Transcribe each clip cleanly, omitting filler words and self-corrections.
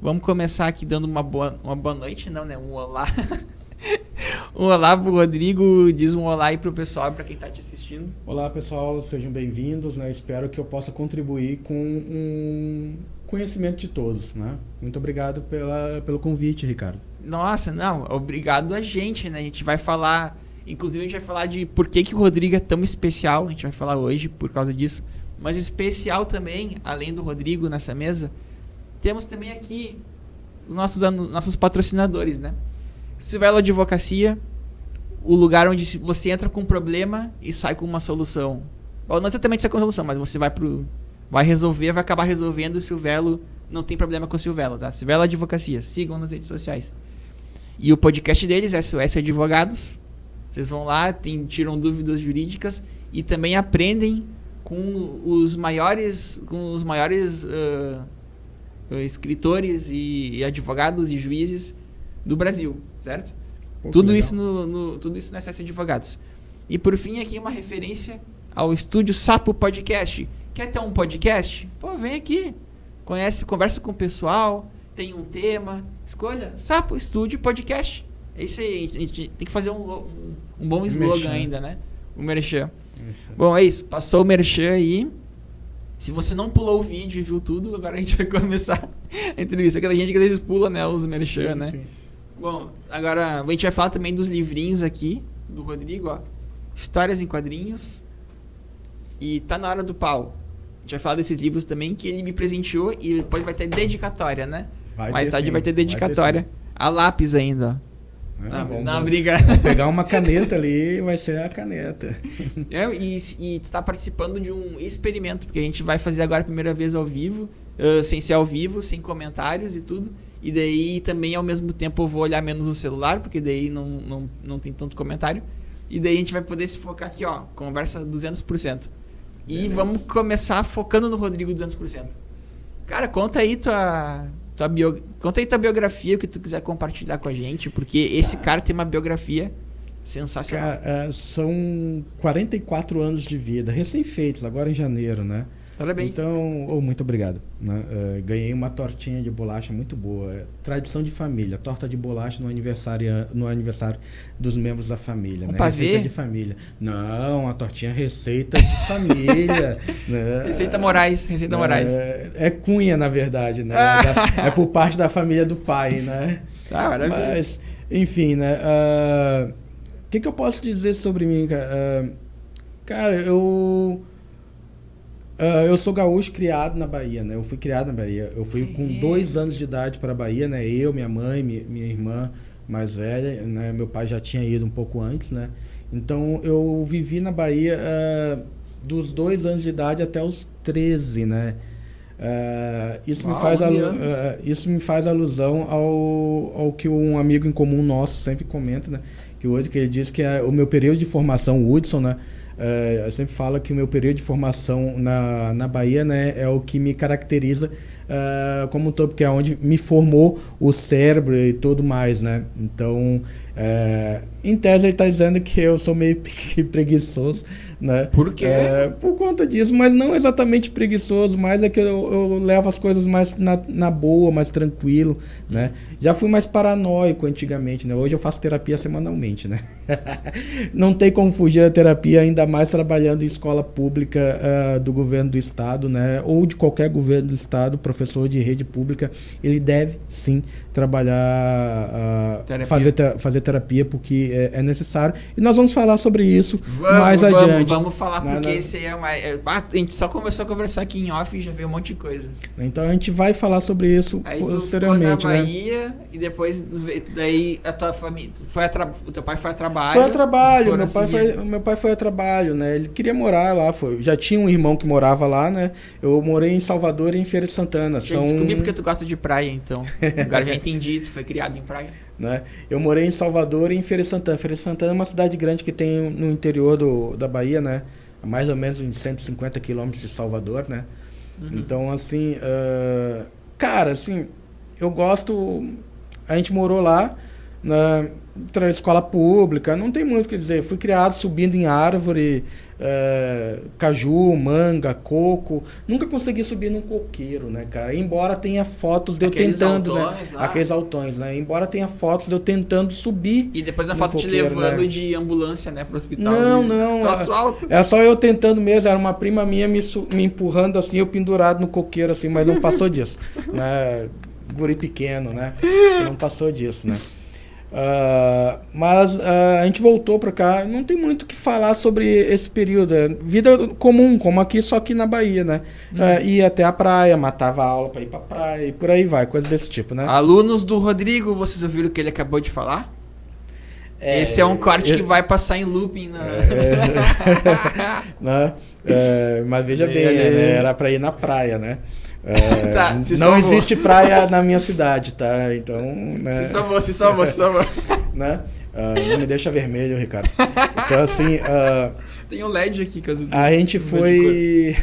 Vamos começar aqui dando uma boa noite, não, né? Um olá. Um olá pro Rodrigo, diz um olá aí pro pessoal, pra quem tá te assistindo. Olá pessoal, sejam bem-vindos, né? Espero que eu possa contribuir com um conhecimento de todos, né? Muito obrigado pelo convite, Ricardo. Nossa, não, obrigado a gente, né? A gente vai falar, inclusive a gente vai falar de por que o Rodrigo é tão especial, a gente vai falar hoje por causa disso. Mas especial também, além do Rodrigo nessa mesa, temos também aqui os nossos patrocinadores, né? Silvelo Advocacia, o lugar onde você entra com um problema e sai com uma solução. Ou não exatamente sai com uma solução, mas você vai resolver, vai acabar resolvendo. O Silvelo não tem problema com o Silvelo, tá? Silvelo Advocacia, sigam nas redes sociais. E o podcast deles é SOS Advogados. Vocês vão lá, tiram dúvidas jurídicas e também aprendem com os maiores escritores e advogados e juízes do Brasil, certo? Pô, Tudo isso tudo isso no SOS Advogados. E por fim aqui uma referência ao Estúdio Sapo Podcast. Quer ter um podcast? Pô, vem aqui. Conversa com o pessoal, tem um tema, escolha Sapo Estúdio Podcast. É isso aí, a gente tem que fazer um bom slogan merchan. ainda, né? O merchan. Bom, é isso. Passou o merchan aí. Se você não pulou o vídeo e viu tudo, agora a gente vai começar a entrevista. Aquela gente que às vezes pula, né, os merchan, né? Sim. Bom, agora a gente vai falar também dos livrinhos aqui, do Rodrigo, ó. Histórias em quadrinhos. E Tá na Hora do Pau. A gente vai falar desses livros também que ele me presenteou e depois vai ter dedicatória, né? Mais tarde vai ter dedicatória. A lápis ainda, ó. Não, briga. Vamos pegar uma caneta ali e vai ser a caneta. E tu tá participando de um experimento, porque a gente vai fazer agora a primeira vez ao vivo, sem ser ao vivo, sem comentários e tudo. E daí também ao mesmo tempo eu vou olhar menos o celular, porque daí não tem tanto comentário. E daí a gente vai poder se focar aqui, ó, conversa 200%. E Beleza. vamos começar focando no Rodrigo 200%. Cara, conta aí tua biografia, o que tu quiser compartilhar com a gente, porque esse cara tem uma biografia sensacional. Cara, são 44 anos de vida, recém-feitos, agora em janeiro, né? Parabéns. Então, muito obrigado. Né? Ganhei uma tortinha de bolacha muito boa. Tradição de família, torta de bolacha no aniversário dos membros da família. Um né? pavê? Receita de família. Não, a tortinha receita de família. Né? Receita Moraes. É cunha, na verdade, né? É por parte da família do pai, né? Ah, maravilha. Mas, enfim, né? O que eu posso dizer sobre mim, cara? Cara, eu sou gaúcho criado na Bahia, né? Eu fui criado na Bahia. Eu fui com 2 anos de idade para a Bahia, né? Eu, minha mãe, minha irmã mais velha, né? Meu pai já tinha ido um pouco antes, né? Então eu vivi na Bahia dos 2 anos de idade até os 13, né? Isso me faz alusão ao que um amigo em comum nosso sempre comenta, né? Que ele diz que o meu período de formação, o Hudson, né? Eu sempre falo que o meu período de formação na Bahia, né, é o que me caracteriza como um todo, porque é onde me formou o cérebro e tudo mais, né? Então, em tese ele está dizendo que eu sou meio preguiçoso, né? Por quê? Por conta disso, mas não exatamente preguiçoso, mas é que eu levo as coisas mais na boa, mais tranquilo, né? Já fui mais paranoico antigamente, né? Hoje eu faço terapia semanalmente, né? Não tem como fugir da terapia, ainda mais trabalhando em escola pública do governo do estado, né? Ou de qualquer governo do estado, professor de rede pública, ele deve sim trabalhar, fazer terapia, porque é necessário. E nós vamos falar sobre isso mais adiante. Vamos falar, porque esse aí a gente só começou a conversar aqui em off e já veio um monte de coisa. Então a gente vai falar sobre isso aí posteriormente, tu ficou na Bahia, né? E depois daí a tua família o teu pai foi a trabalho. Foi a trabalho, meu pai foi a trabalho, né? Ele queria morar lá, já tinha um irmão que morava lá, né? Eu morei em Salvador e em Feira de Santana. Descobri porque tu gosta de praia, então. Agora já entendi, tu foi criado em praia. Né? Eu morei em Salvador e em Feira de Santana. Feira de Santana é uma cidade grande que tem no interior da Bahia, né? A mais ou menos uns 150 quilômetros de Salvador, né? Uhum. Então, assim, cara, assim, eu gosto... A gente morou lá, na escola pública, não tem muito o que dizer. Fui criado subindo em árvore, caju, manga, coco. Nunca consegui subir num coqueiro, né, cara? Embora tenha fotos de eu tentando, né? Aqueles altões, né? Embora tenha fotos de eu tentando subir. E depois a foto te levando, né, de ambulância, né, pro hospital. Não. Asfalto. É só eu tentando mesmo. Era uma prima minha me empurrando assim, eu pendurado no coqueiro assim, mas não passou disso, né? Guri pequeno, né? Não passou disso, né? Mas a gente voltou pra cá, não tem muito o que falar sobre esse período. É vida comum, como aqui, só que na Bahia, né? Ia até a praia, matava a aula pra ir pra praia e por aí vai, coisa desse tipo, né? Alunos do Rodrigo, vocês ouviram o que ele acabou de falar? Esse é um corte que vai passar em looping. Né? Mas veja bem, né? Era pra ir na praia, né? Tá, não existe praia na minha cidade, tá? Então, né? Se salvou. Né? Não me deixa vermelho, Ricardo. Então, assim... tem um LED aqui, caso a gente foi...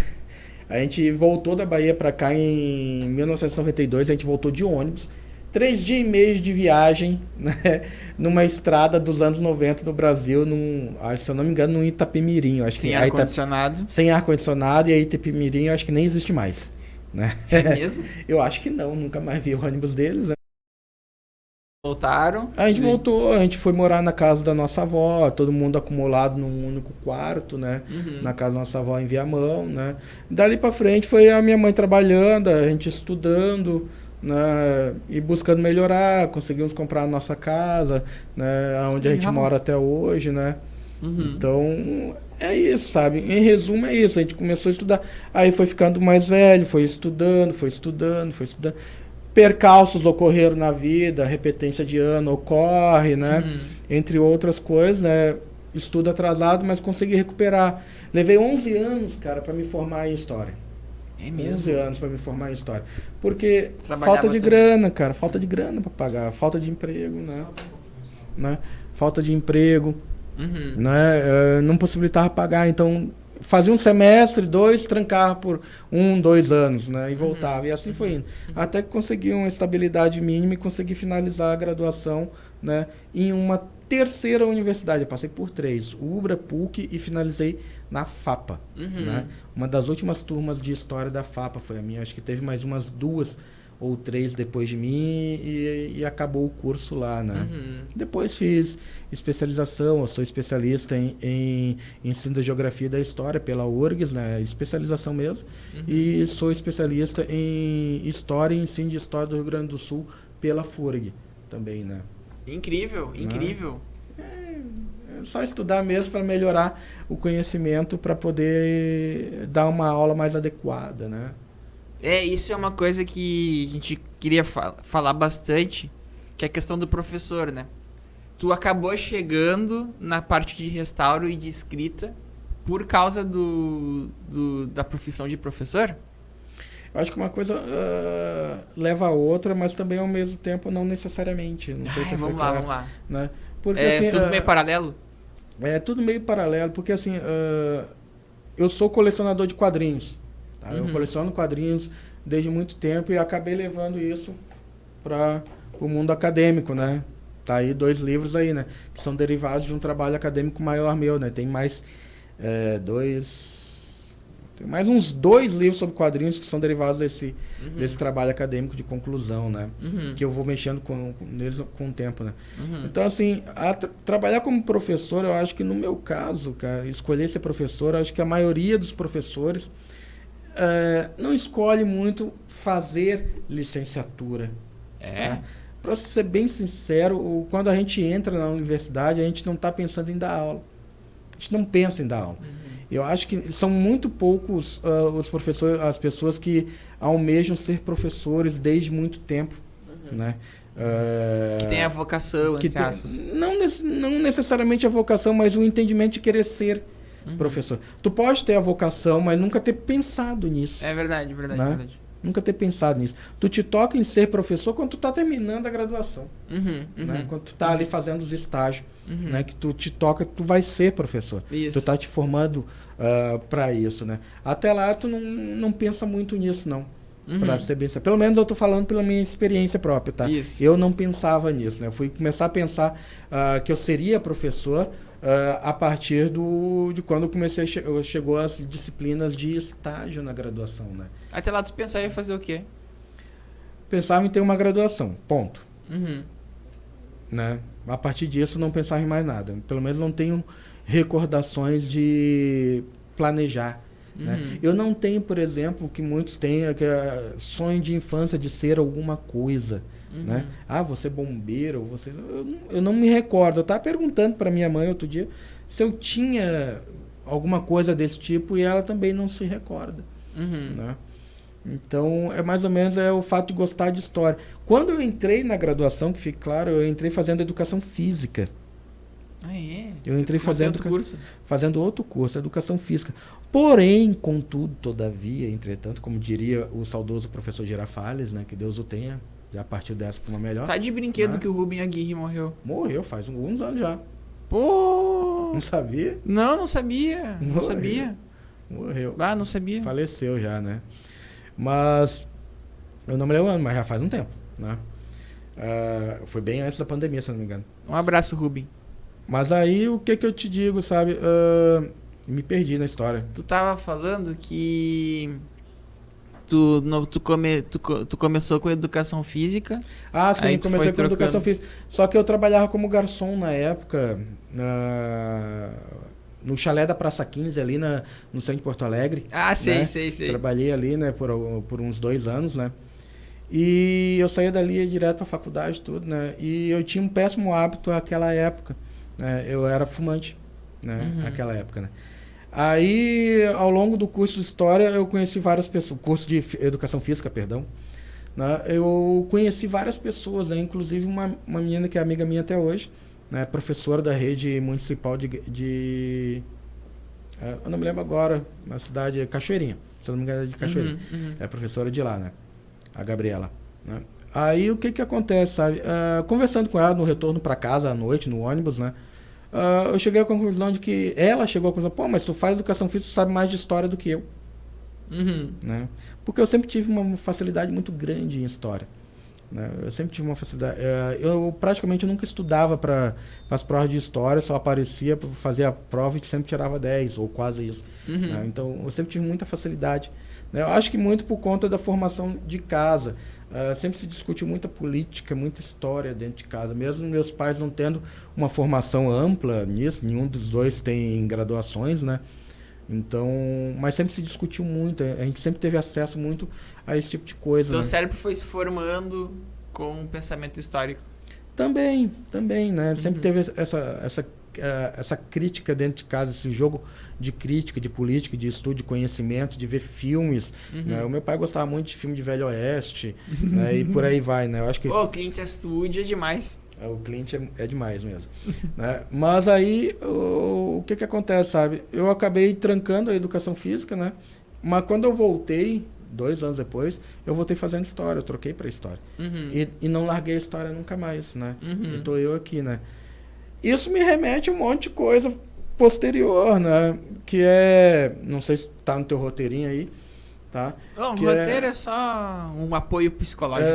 A gente voltou da Bahia pra cá em 1992, a gente voltou de ônibus. 3 dias e meio de viagem, né? Numa estrada dos anos 90 no Brasil, se eu não me engano, no Itapemirim. Sem ar-condicionado. Sem ar-condicionado, e a Itapemirim eu acho que nem existe mais. Né? É mesmo? Eu acho que não, nunca mais vi o ônibus deles. Né? Voltaram? A gente voltou, a gente foi morar na casa da nossa avó, todo mundo acumulado num único quarto, né? Na casa da nossa avó em Viamão, né? Dali pra frente foi a minha mãe trabalhando, a gente estudando, né? E buscando melhorar, conseguimos comprar a nossa casa, né? Onde a gente mora até hoje, né? Então, é isso, sabe? Em resumo, é isso. A gente começou a estudar. Aí foi ficando mais velho, foi estudando. Percalços ocorreram na vida, repetência de ano ocorre, né? Entre outras coisas, né? Estudo atrasado, mas consegui recuperar. Levei 11 anos, cara, para me formar em História. É mesmo? 11 anos para me formar em História. Porque Trabalhava falta de grana, cara. Falta de grana para pagar. Falta de emprego, né? Falta de emprego. Né? Não possibilitava pagar, então fazia um semestre, 2, trancava por 1, 2 anos, né? E voltava, e assim foi indo. Até que consegui uma estabilidade mínima e consegui finalizar a graduação, né? Em uma terceira universidade. Eu passei por 3, UBRA, PUC, e finalizei na FAPA, né? Uma das últimas turmas de história da FAPA foi a minha. Acho que teve mais umas 2 ou 3 depois de mim e acabou o curso lá, né? Depois fiz especialização, eu sou especialista em ensino da geografia e da história pela URGS, né? Especialização mesmo. E sou especialista em história e ensino de história do Rio Grande do Sul pela FURG também, né? Incrível. É só estudar mesmo para melhorar o conhecimento, para poder dar uma aula mais adequada, né? Isso é uma coisa que a gente queria falar bastante, que é a questão do professor, né? Tu acabou chegando na parte de restauro e de escrita por causa da profissão de professor? Eu acho que uma coisa leva a outra, mas também ao mesmo tempo não necessariamente. Não sei se vamos lá. Né? Porque, assim, tudo meio paralelo? É tudo meio paralelo, porque assim, eu sou colecionador de quadrinhos. Tá? Eu coleciono quadrinhos desde muito tempo e acabei levando isso para o mundo acadêmico, né? Tá aí 2 livros aí, né? Que são derivados de um trabalho acadêmico maior meu, né? Tem mais tem mais uns 2 livros sobre quadrinhos que são derivados desse trabalho acadêmico de conclusão, né? Que eu vou mexendo neles com o tempo, né? Então, assim, trabalhar como professor, eu acho que no meu caso, cara, escolher ser professor, eu acho que a maioria dos professores não escolhe muito fazer licenciatura. Tá? Para ser bem sincero, quando a gente entra na universidade, a gente não está pensando em dar aula. A gente não pensa em dar aula. Eu acho que são muito poucos os professores, as pessoas que almejam ser professores desde muito tempo, né? Que tem a vocação, entre aspas. Não necessariamente a vocação, mas o entendimento de querer ser professor. Tu pode ter a vocação, mas nunca ter pensado nisso. É verdade. Né? Nunca ter pensado nisso. Tu te toca em ser professor quando tu tá terminando a graduação. Né? Quando tu tá ali fazendo os estágios. Né? Que tu te toca, tu vai ser professor. Isso. Tu tá te formando para isso, né? Até lá tu não pensa muito nisso, não. Pra ser bem, pelo menos eu tô falando pela minha experiência própria, tá? Isso. Eu não pensava nisso, né? Eu fui começar a pensar que eu seria professor a partir de quando eu comecei chegou as disciplinas de estágio na graduação, né? Até lá tu pensava em fazer o quê? Pensava em ter uma graduação, ponto, Uhum. né? A partir disso não pensava em mais nada. Pelo menos não tenho recordações de planejar. Né? Eu não tenho, por exemplo, o que muitos têm, que é sonho de infância de ser alguma coisa. Né? Ah, você é bombeiro, você... Eu não me recordo. Eu estava perguntando para minha mãe outro dia se eu tinha alguma coisa desse tipo e ela também não se recorda. Né? Então, é mais ou menos o fato de gostar de história. Quando eu entrei na graduação, que fique claro, eu entrei fazendo educação física. Ah, é? Eu entrei fazendo outro curso, educação física. Porém, contudo, todavia, entretanto, como diria o saudoso professor Girafales, né, que Deus o tenha, já partiu dessa para uma melhor. Tá de brinquedo, né? Que o Rubem Aguirre morreu. Morreu faz alguns anos já. Pô! Não sabia? Não sabia. Não Morreu. sabia. Morreu. Ah, não sabia. Faleceu já, né? Mas eu não me lembro, mas já faz um tempo, né? Foi bem antes da pandemia, se não me engano. Um abraço, Rubem. Mas aí, o que eu te digo, sabe? Me perdi na história. Tu tava falando que tu começou com educação física. Ah, sim, Aí tu comecei foi com educação trocando. física. Só que eu trabalhava como garçom na época, no chalé da Praça 15, ali no centro de Porto Alegre. Ah, sei. Trabalhei ali, né, por uns 2 anos, né? E eu saía dali ia direto pra faculdade, tudo, né? E eu tinha um péssimo hábito naquela época, né? Eu era fumante, né? Naquela época, né? Aí, ao longo do curso de História, eu conheci várias pessoas, curso de Educação Física, perdão, né? Eu conheci várias pessoas, né? Inclusive uma menina que é amiga minha até hoje, né? Professora da rede municipal eu não me lembro agora, na cidade Cachoeirinha, se eu não me engano é de Cachoeirinha. É professora de lá, né? A Gabriela, né? Aí o que acontece, sabe? Conversando com ela no retorno para casa à noite, no ônibus, né? Eu cheguei à conclusão de que ela chegou à conclusão, pô, mas tu faz educação física, tu sabe mais de história do que eu. Né? Porque eu sempre tive uma facilidade muito grande em história. Né? Eu sempre tive uma facilidade. Eu praticamente nunca estudava para as provas de história, só aparecia para fazer a prova e sempre tirava 10, ou quase isso. Né? Então eu sempre tive muita facilidade. Né? Eu acho que muito por conta da formação de casa. Sempre se discutiu muita política, muita história dentro de casa. Mesmo meus pais não tendo uma formação ampla nisso, nenhum dos dois tem graduações, né? Então, mas sempre se discutiu muito, a gente sempre teve acesso muito a esse tipo de coisa. Teu né? cérebro foi se formando com um pensamento histórico. Também, né? Sempre teve essa crítica dentro de casa, esse jogo de crítica, de política, de estudo, de conhecimento, de ver filmes. Né? O meu pai gostava muito de filme de Velho Oeste, né? E por aí vai, né? Eu acho que Pô, Clint Eastwood é demais. o Clint é demais mesmo. Né? Mas aí, o que acontece, sabe? Eu acabei trancando a educação física, né? Mas quando eu voltei, 2 anos depois, eu voltei fazendo história, eu troquei para história. E não larguei a história nunca mais, né? E tô eu aqui, né? Isso me remete a um monte de coisa posterior, né? Que não sei se tá no teu roteirinho aí, tá? Não, o que roteiro é só um apoio psicológico.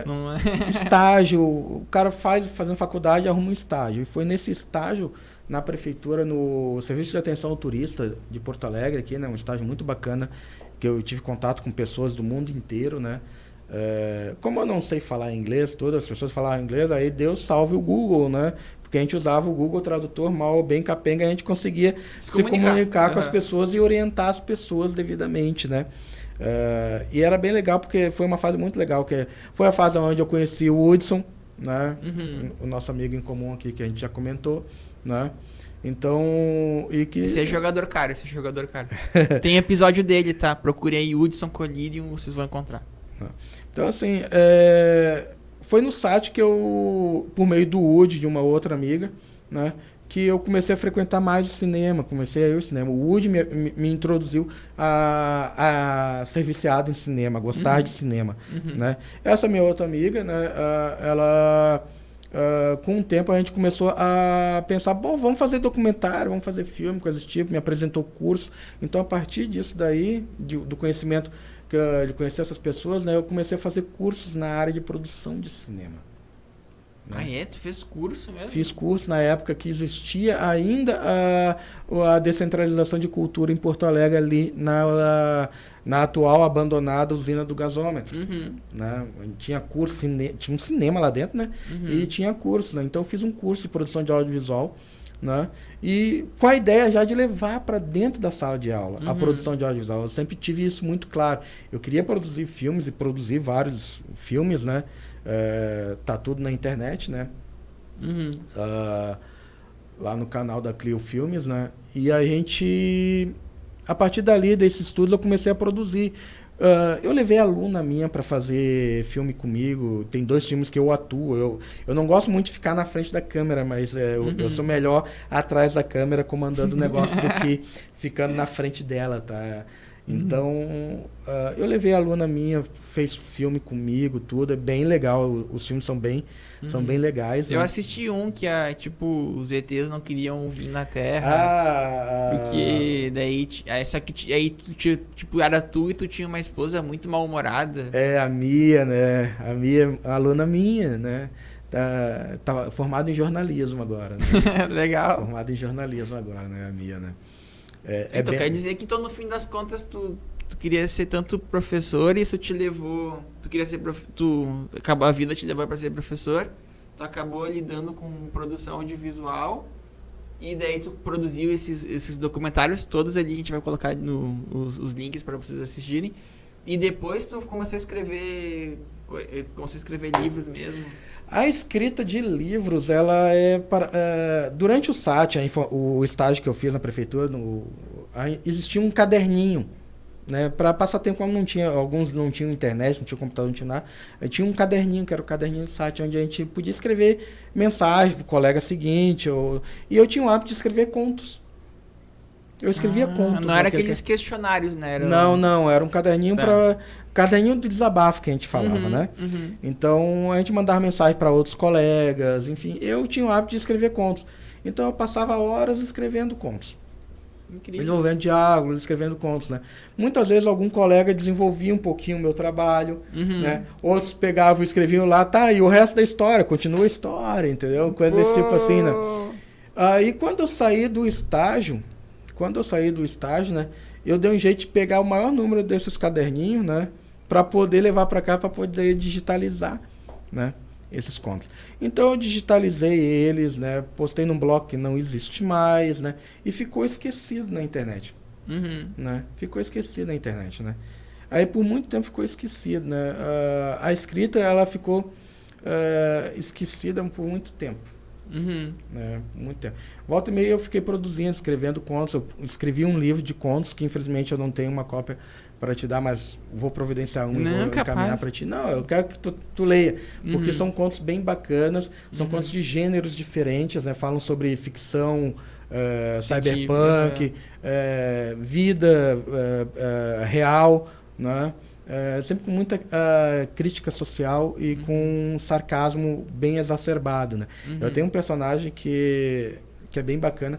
Não é? Estágio, o cara fazendo faculdade, arruma um estágio. E foi nesse estágio na prefeitura, no Serviço de Atenção ao Turista de Porto Alegre, aqui, né? Um estágio muito bacana, que eu tive contato com pessoas do mundo inteiro, né? Como eu não sei falar inglês, todas as pessoas falavam inglês, aí Deus salve o Google, né? Porque a gente usava o Google Tradutor mal ou bem capenga, a gente conseguia se comunicar com as pessoas e orientar as pessoas devidamente, né? E era bem legal, porque foi uma fase muito legal, que foi a fase onde eu conheci o Hudson, né? O nosso amigo em comum aqui, que a gente já comentou, né? Então, Esse é jogador caro. Tem episódio dele, tá? Procure aí Hudson Colírio, vocês vão encontrar. Então, assim, foi no site que eu, por meio do Woody, de uma outra amiga, né, que eu comecei a frequentar mais o cinema, comecei a ir ao cinema. O Woody me introduziu a ser viciado em cinema, a gostar de cinema, né. Essa minha outra amiga, né, ela... com o tempo a gente começou a pensar, bom, vamos fazer documentário, vamos fazer filme, coisas do tipo, me apresentou curso. Então, a partir disso daí, do conhecimento de conhecer essas pessoas, né, eu comecei a fazer cursos na área de produção de cinema. Né? Ah, é? Tu fez curso mesmo? Fiz curso na época que existia ainda a descentralização de cultura em Porto Alegre, ali na atual abandonada usina do gasômetro. Uhum. Né? Tinha curso, tinha um cinema lá dentro, né? Uhum. E tinha curso, né? Então eu fiz um curso de produção de audiovisual, né? E com a ideia já de levar para dentro da sala de aula a produção de audiovisual. Eu sempre tive isso muito claro. Eu queria produzir filmes e produzir vários filmes, né? Tá tudo na internet, né? Uhum. Lá no canal da Clio Filmes, né? E a partir dali, desses estudos, eu comecei a produzir. Eu levei aluna minha para fazer filme comigo. Tem 2 filmes que eu atuo. Eu não gosto muito de ficar na frente da câmera, mas eu sou melhor atrás da câmera comandando o negócio do que ficando na frente dela, tá? Então, eu levei a aluna minha, fez filme comigo, tudo. É bem legal. Os filmes são bem legais. Eu né? assisti um que tipo, os ETs não queriam vir na Terra. Porque daí... Só que aí tipo, era tu e tu tinha uma esposa muito mal-humorada. A Mia, né? A Mia, a aluna minha, né? Tá formada em jornalismo agora, né? Legal. Formada em jornalismo agora, né? A Mia, né? Então quer dizer que então, no fim das contas tu queria ser tanto professor e isso te levou... Tu queria ser acabou a vida te levou para ser professor, tu acabou lidando com produção audiovisual e daí tu produziu esses documentários todos ali, a gente vai colocar os links para vocês assistirem, e depois tu começou a escrever livros mesmo. A escrita de livros, ela durante o SAT, o estágio que eu fiz na prefeitura, existia um caderninho, né, para passar tempo. Como alguns não tinham internet, não tinham computador, não tinha nada, tinha um caderninho, que era o caderninho do SAT, onde a gente podia escrever mensagem pro colega seguinte, e eu tinha o hábito de escrever contos. Eu escrevia contos. Não era aqueles questionários, né? Não, era um caderninho caderninho do desabafo que a gente falava, né? Uhum. Então a gente mandava mensagem para outros colegas, enfim. Eu tinha o hábito de escrever contos. Então eu passava horas escrevendo contos. Incrível. Desenvolvendo diálogos, escrevendo contos, né? Muitas vezes algum colega desenvolvia um pouquinho o meu trabalho, né? Outros pegavam e escreviam lá, e o resto da história, continua a história, entendeu? Coisa desse tipo assim, né? Aí quando eu saí do estágio, né? Eu dei um jeito de pegar o maior número desses caderninhos, né? Para poder levar para cá, para poder digitalizar, né? Esses contos. Então eu digitalizei eles, né? Postei num blog que não existe mais, né? E ficou esquecido na internet, né? Ficou esquecido na internet, né? Aí por muito tempo ficou esquecido, né? A escrita, ela ficou esquecida por muito tempo. Né? Muito tempo. Volta e meia eu fiquei produzindo, escrevendo contos. Eu escrevi um livro de contos que infelizmente eu não tenho uma cópia para te dar, mas vou providenciar e vou encaminhar para ti. Não, eu quero que tu leia, porque são contos bem bacanas, são contos de gêneros diferentes, né? Falam sobre ficção, cyberpunk, vida real, né? Sempre com muita crítica social e com um sarcasmo bem exacerbado, né? Eu tenho um personagem que é bem bacana.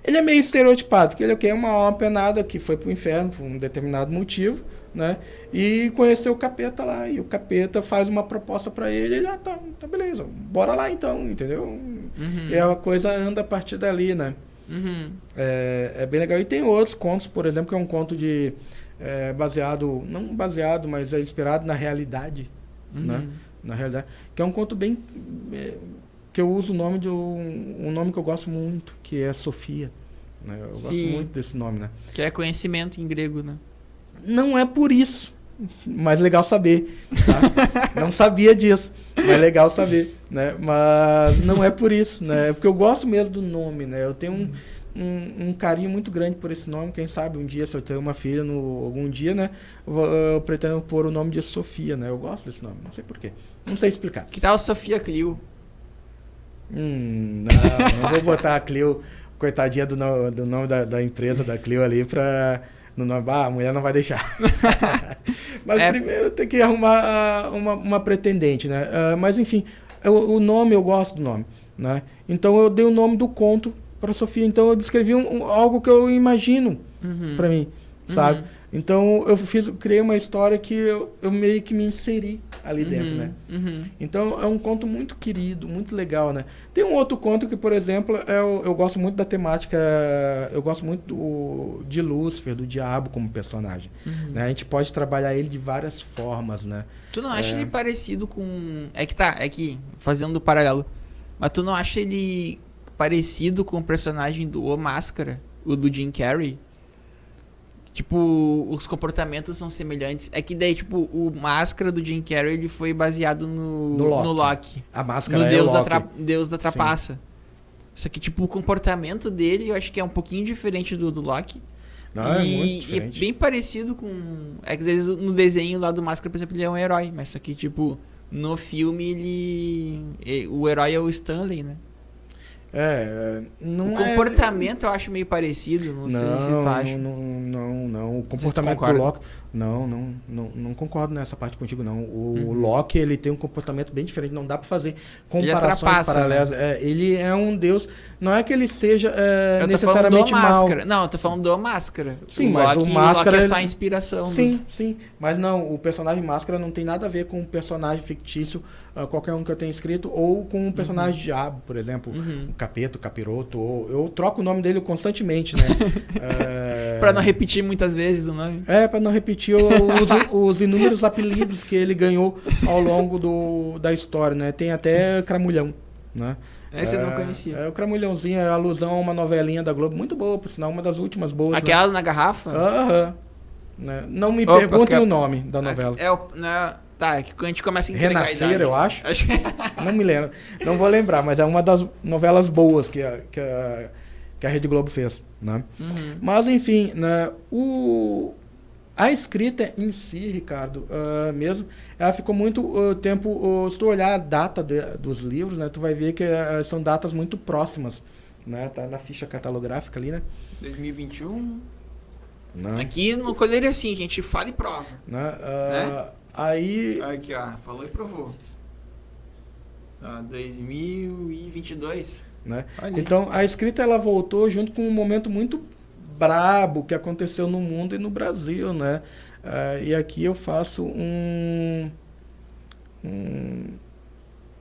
Ele é meio estereotipado, porque ele é uma alma penada que foi pro inferno por um determinado motivo, né? E conheceu o capeta lá, e o capeta faz uma proposta para ele, ele, tá beleza, bora lá então, entendeu? E a coisa anda a partir dali, né? É bem legal. E tem outros contos, por exemplo, que é um conto de... não baseado, mas é inspirado na realidade, né? Na realidade, que é um conto bem... que eu uso o nome de um nome que eu gosto muito, que é Sofia, né? Eu gosto muito desse nome, né? Que é conhecimento em grego, né? Não é por isso, mas legal saber, tá? Não sabia disso, mas legal saber, né? Mas não é por isso, né? É porque eu gosto mesmo do nome, né? Eu tenho um carinho muito grande por esse nome. Quem sabe um dia, se eu ter uma filha algum dia, né? Eu pretendo pôr o nome de Sofia, né? Eu gosto desse nome, não sei porquê. Não sei explicar. Que tal Sofia Clio? Não vou botar a Clio, coitadinha do nome da empresa da Clio ali pra... No nome, a mulher não vai deixar. Mas primeiro tem que arrumar uma pretendente, né? Mas enfim, o nome, eu gosto do nome, né? Então eu dei o nome do conto para Sofia. Então eu descrevi algo que eu imagino para mim, sabe? Então criei uma história que eu meio que me inseri ali dentro, né? Então é um conto muito querido, muito legal, né? Tem um outro conto que, por exemplo, eu gosto muito da temática, eu gosto muito de Lúcifer, do diabo como personagem. Né? A gente pode trabalhar ele de várias formas, né? Tu não acha ele parecido com... É que fazendo o paralelo, mas tu não acha ele parecido com o personagem do O Máscara, o do Jim Carrey? Tipo, os comportamentos são semelhantes. É que daí, tipo, o Máscara do Jim Carrey, ele foi baseado no Loki. A máscara no é Deus o Loki. Deus da trapaça. Só que, tipo, o comportamento dele, eu acho que é um pouquinho diferente do Loki. Não, é muito diferente. E é bem parecido com... É que às vezes no desenho lá do Máscara, por exemplo, ele é um herói. Mas só que, tipo, no filme, o herói é o Stanley, né? Não o comportamento eu acho meio parecido, não sei se tu acha. Não. O comportamento do Loki... Não concordo nessa parte contigo, não. O Loki, ele tem um comportamento bem diferente. Não dá pra fazer comparações paralelas. Né? Ele é um deus... Não é que ele seja necessariamente mal. Não, eu tô falando do Máscara. Sim, mas o Máscara... Loki é só a inspiração. Sim. Mas não, o personagem Máscara não tem nada a ver com um personagem fictício, qualquer um que eu tenha escrito, ou com um personagem diabo, por exemplo. O Capeta, o Capiroto. Eu troco o nome dele constantemente, né? Pra não repetir muitas vezes o nome. Pra não repetir os inúmeros apelidos que ele ganhou ao longo da história, né? Tem até Cramulhão, né? Esse eu não conhecia. O Cramulhãozinho é alusão a uma novelinha da Globo, muito boa, por sinal, uma das últimas boas. Aquela na garrafa? Né? Não me perguntem o nome da novela. É que a gente começa a entregar Renascer, a idade. eu acho. Não me lembro. Não vou lembrar, mas é uma das novelas boas que a Rede Globo fez, né? Mas, enfim, né? A escrita em si, Ricardo, mesmo, ela ficou muito tempo... se tu olhar a data dos livros, né? Tu vai ver que são datas muito próximas, né? Tá na ficha catalográfica ali, né? 2021... Não. Aqui no Colheiro é assim, a gente fala e prova. Né? Aí... Aqui, ó, falou e provou. 2022. Né? Então, a escrita ela voltou junto com um momento muito brabo que aconteceu no mundo e no Brasil, né? E aqui eu faço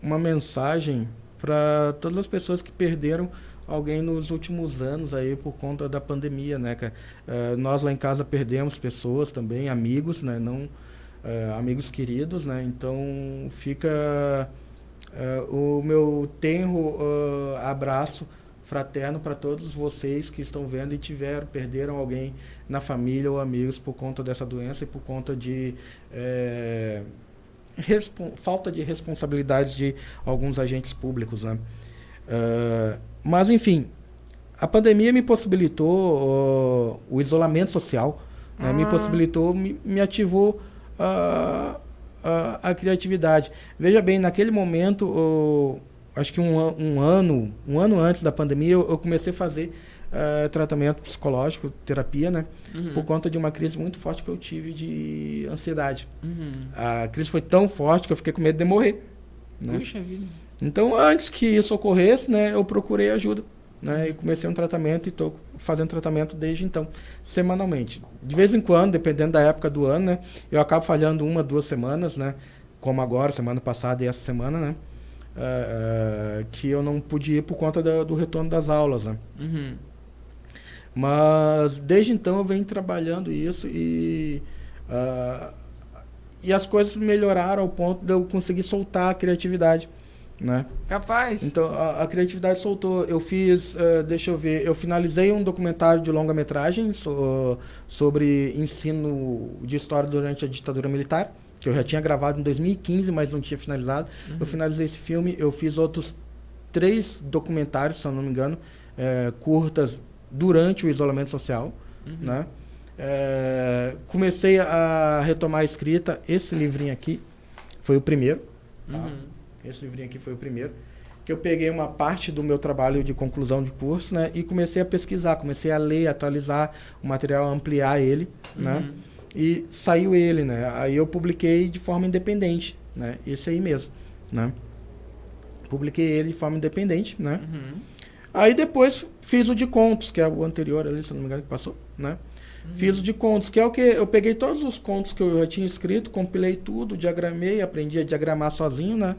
uma mensagem para todas as pessoas que perderam alguém nos últimos anos aí por conta da pandemia, né, cara? Nós lá em casa perdemos pessoas também, amigos, né? Não, amigos queridos, né? Então fica o meu tenro abraço fraterno para todos vocês que estão vendo e perderam alguém na família ou amigos por conta dessa doença e por conta de falta de responsabilidades de alguns agentes públicos, né? Mas, enfim, a pandemia me possibilitou o isolamento social, né? Me possibilitou, me ativou a criatividade. Veja bem, naquele momento, acho que um ano antes da pandemia, eu comecei a fazer tratamento psicológico, terapia, né? Por conta de uma crise muito forte que eu tive de ansiedade. A crise foi tão forte que eu fiquei com medo de morrer. Né? Puxa vida. Então, antes que isso ocorresse, né, eu procurei ajuda, né, e comecei um tratamento e estou fazendo tratamento desde então, semanalmente. De vez em quando, dependendo da época do ano, né, eu acabo falhando 1, 2 semanas, né, como agora, semana passada e essa semana, né, que eu não pude ir por conta do retorno das aulas, né. Mas desde então eu venho trabalhando isso e as coisas melhoraram ao ponto de eu conseguir soltar a criatividade. Né? Capaz. Então a criatividade soltou. Eu fiz, deixa eu ver, eu finalizei um documentário de longa-metragem sobre ensino de história durante a ditadura militar, que eu já tinha gravado em 2015, mas não tinha finalizado. Eu finalizei esse filme, eu fiz outros 3 documentários, se eu não me engano, curtas durante o isolamento social, né? Comecei a retomar a escrita. Esse livrinho aqui foi o primeiro, tá? Esse livrinho aqui foi o primeiro, que eu peguei uma parte do meu trabalho de conclusão de curso, né, e comecei a pesquisar, comecei a ler, atualizar o material, ampliar ele, né, e saiu ele, né, aí eu publiquei de forma independente, né, esse aí mesmo, né, publiquei ele de forma independente, né, aí depois fiz o de contos, que é o anterior ali, se não me engano, que passou, né, Fiz o de contos, que é o que eu peguei todos os contos que eu já tinha escrito, compilei tudo, diagramei, aprendi a diagramar sozinho, né?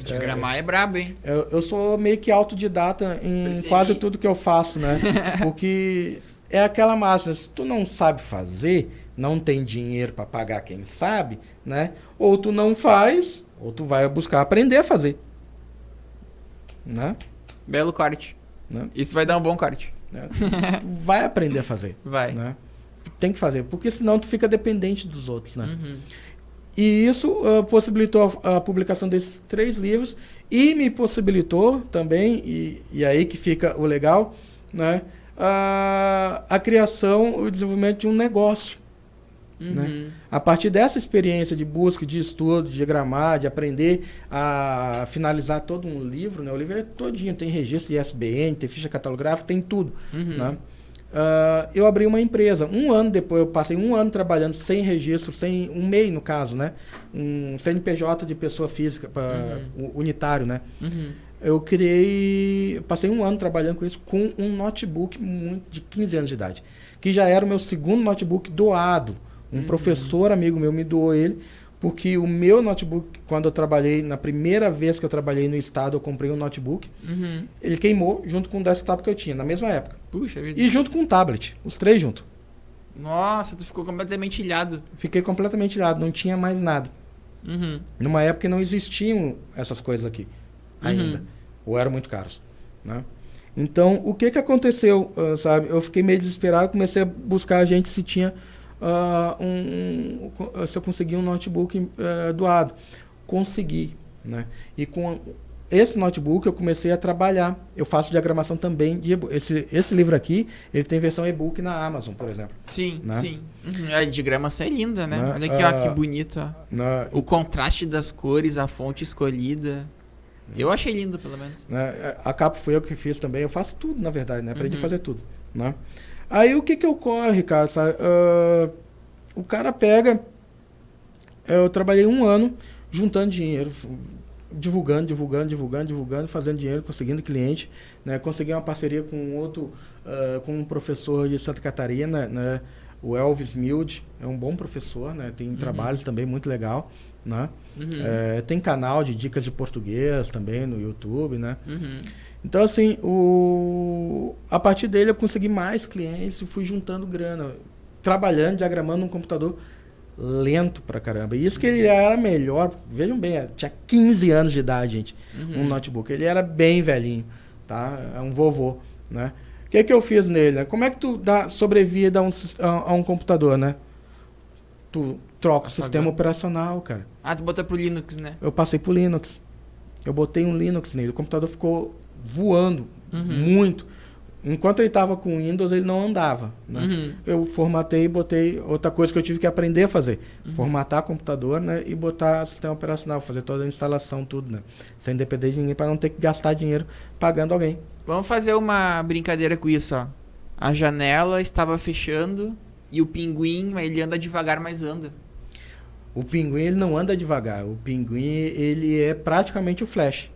Diagramar é brabo, hein? Eu sou meio que autodidata em Percebi. quase tudo que eu faço, né? Porque é aquela máxima, se tu não sabe fazer, não tem dinheiro para pagar quem sabe, né? Ou tu não faz, ou tu vai buscar aprender a fazer. Né? Belo corte. Né? Isso vai dar um bom corte. Né? Tu vai aprender a fazer. Vai. Né? Tu tem que fazer, porque senão tu fica dependente dos outros, né? Uhum. E isso possibilitou a publicação desses 3 livros e me possibilitou também, e aí que fica o legal, né? A criação, o desenvolvimento de um negócio. Uhum. Né? A partir dessa experiência de busca, de estudo, de diagramar, de aprender a finalizar todo um livro, né? O livro é todinho, tem registro de ISBN, tem ficha catalográfica, tem tudo. Uhum. Né? Eu abri uma empresa. Um ano depois, eu passei 1 ano trabalhando sem registro, sem um MEI no caso, né? Um CNPJ de pessoa física, unitário, né? Uhum. Passei 1 ano trabalhando com isso, com um notebook de 15 anos de idade, que já era o meu segundo notebook doado. Um professor amigo meu me doou ele, porque o meu notebook, quando eu trabalhei, na primeira vez que eu trabalhei no estado, eu comprei um notebook, Uhum. ele queimou junto com o desktop que eu tinha, na mesma época. Puxa vida. E junto com um tablet, os 3 juntos. Nossa, tu ficou completamente ilhado. Fiquei completamente ilhado, não tinha mais nada. Uhum. Numa época que não existiam essas coisas aqui ainda, ou eram muito caros, né? Então, o que aconteceu, sabe? Eu fiquei meio desesperado, comecei a buscar a gente se tinha se eu conseguia um notebook doado. Consegui, né? E com esse notebook eu comecei a trabalhar. Eu faço diagramação também de e-book. Esse livro aqui, ele tem versão e-book na Amazon, por exemplo. Sim, Né? sim. Uhum. A diagramação é linda, né? Né? Olha aqui, ó, que bonito, ó. O contraste das cores, a fonte escolhida. Eu achei lindo, pelo menos. Né? A capa foi eu que fiz também. Eu faço tudo, na verdade, né? Aprendi a fazer tudo, né? Aí o que ocorre, cara? Sabe? O cara pega... Eu trabalhei 1 ano juntando dinheiro, divulgando, fazendo dinheiro, conseguindo cliente, né? Consegui uma parceria com com um professor de Santa Catarina, né? O Elvis Milde, é um bom professor, né? Tem trabalhos também muito legal, né? Tem canal de dicas de português também no YouTube, né? Então, assim, a partir dele eu consegui mais clientes e fui juntando grana, trabalhando, diagramando num computador lento pra caramba. E isso que ele era melhor, vejam bem, tinha 15 anos de idade, gente, um notebook. Ele era bem velhinho, tá? É um vovô, né? O que eu fiz nele, né? Como é que tu dá sobrevida a um computador, né? Tu troca o sistema operacional, cara. Ah, tu botou pro Linux, né? Eu passei pro Linux. Eu botei um Linux nele. O computador ficou voando muito. Enquanto ele estava com Windows, ele não andava, né? Eu formatei e botei outra coisa que eu tive que aprender a fazer. Formatar computador, né? E botar sistema operacional, fazer toda a instalação, tudo, né? Sem depender de ninguém, para não ter que gastar dinheiro pagando alguém. Vamos fazer uma brincadeira com isso, ó. A janela estava fechando e o pinguim, ele anda devagar, mas anda. O pinguim, ele não anda devagar. O pinguim, ele é praticamente o Flash.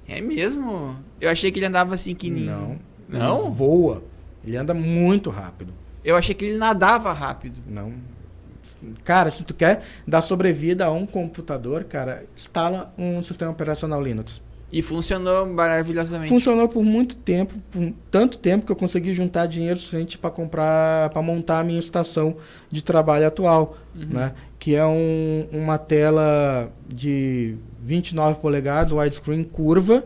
É mesmo? Eu achei que ele andava assim que nem... Não. Não? Ele voa. Ele anda muito rápido. Eu achei que ele nadava rápido. Não. Cara, se tu quer dar sobrevida a um computador, cara, instala um sistema operacional Linux. E funcionou maravilhosamente. Funcionou por muito tempo, por tanto tempo que eu consegui juntar dinheiro suficiente para montar a minha estação de trabalho atual, né? Que é uma tela de 29 polegadas, widescreen, curva.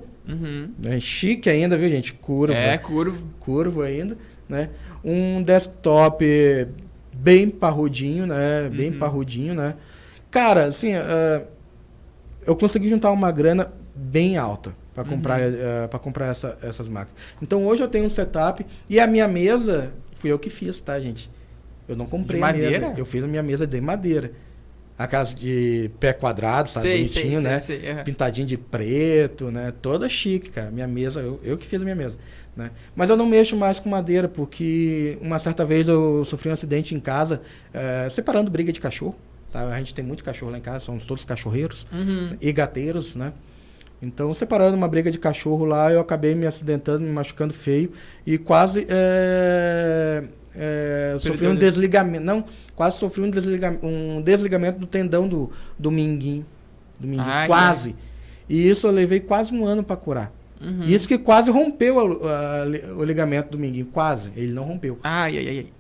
É chique ainda, viu, gente? Curva. É, curvo. Curvo ainda, né? Um desktop bem parrudinho, né? Bem parrudinho, né? Cara, assim, eu consegui juntar uma grana bem alta para comprar essas máquinas. Então hoje eu tenho um setup e a minha mesa fui eu que fiz, tá, gente? Eu não comprei de madeira? mesa, eu fiz a minha mesa de madeira. A casa de pé quadrado, sabe? Bonitinho, né? Pintadinho de preto, né? Toda chique, cara. Minha mesa, eu que fiz a minha mesa, né? Mas eu não mexo mais com madeira, porque uma certa vez eu sofri um acidente em casa, separando briga de cachorro, sabe? A gente tem muito cachorro lá em casa, somos todos cachorreiros e gateiros, né? Então, separando uma briga de cachorro lá, eu acabei me acidentando, me machucando feio e quase sofri um desligamento. Não, quase sofri um desligamento do tendão do minguinho. Quase. E isso eu levei quase um ano para curar. Uhum. Isso que quase rompeu o ligamento do minguinho. Quase. Ele não rompeu.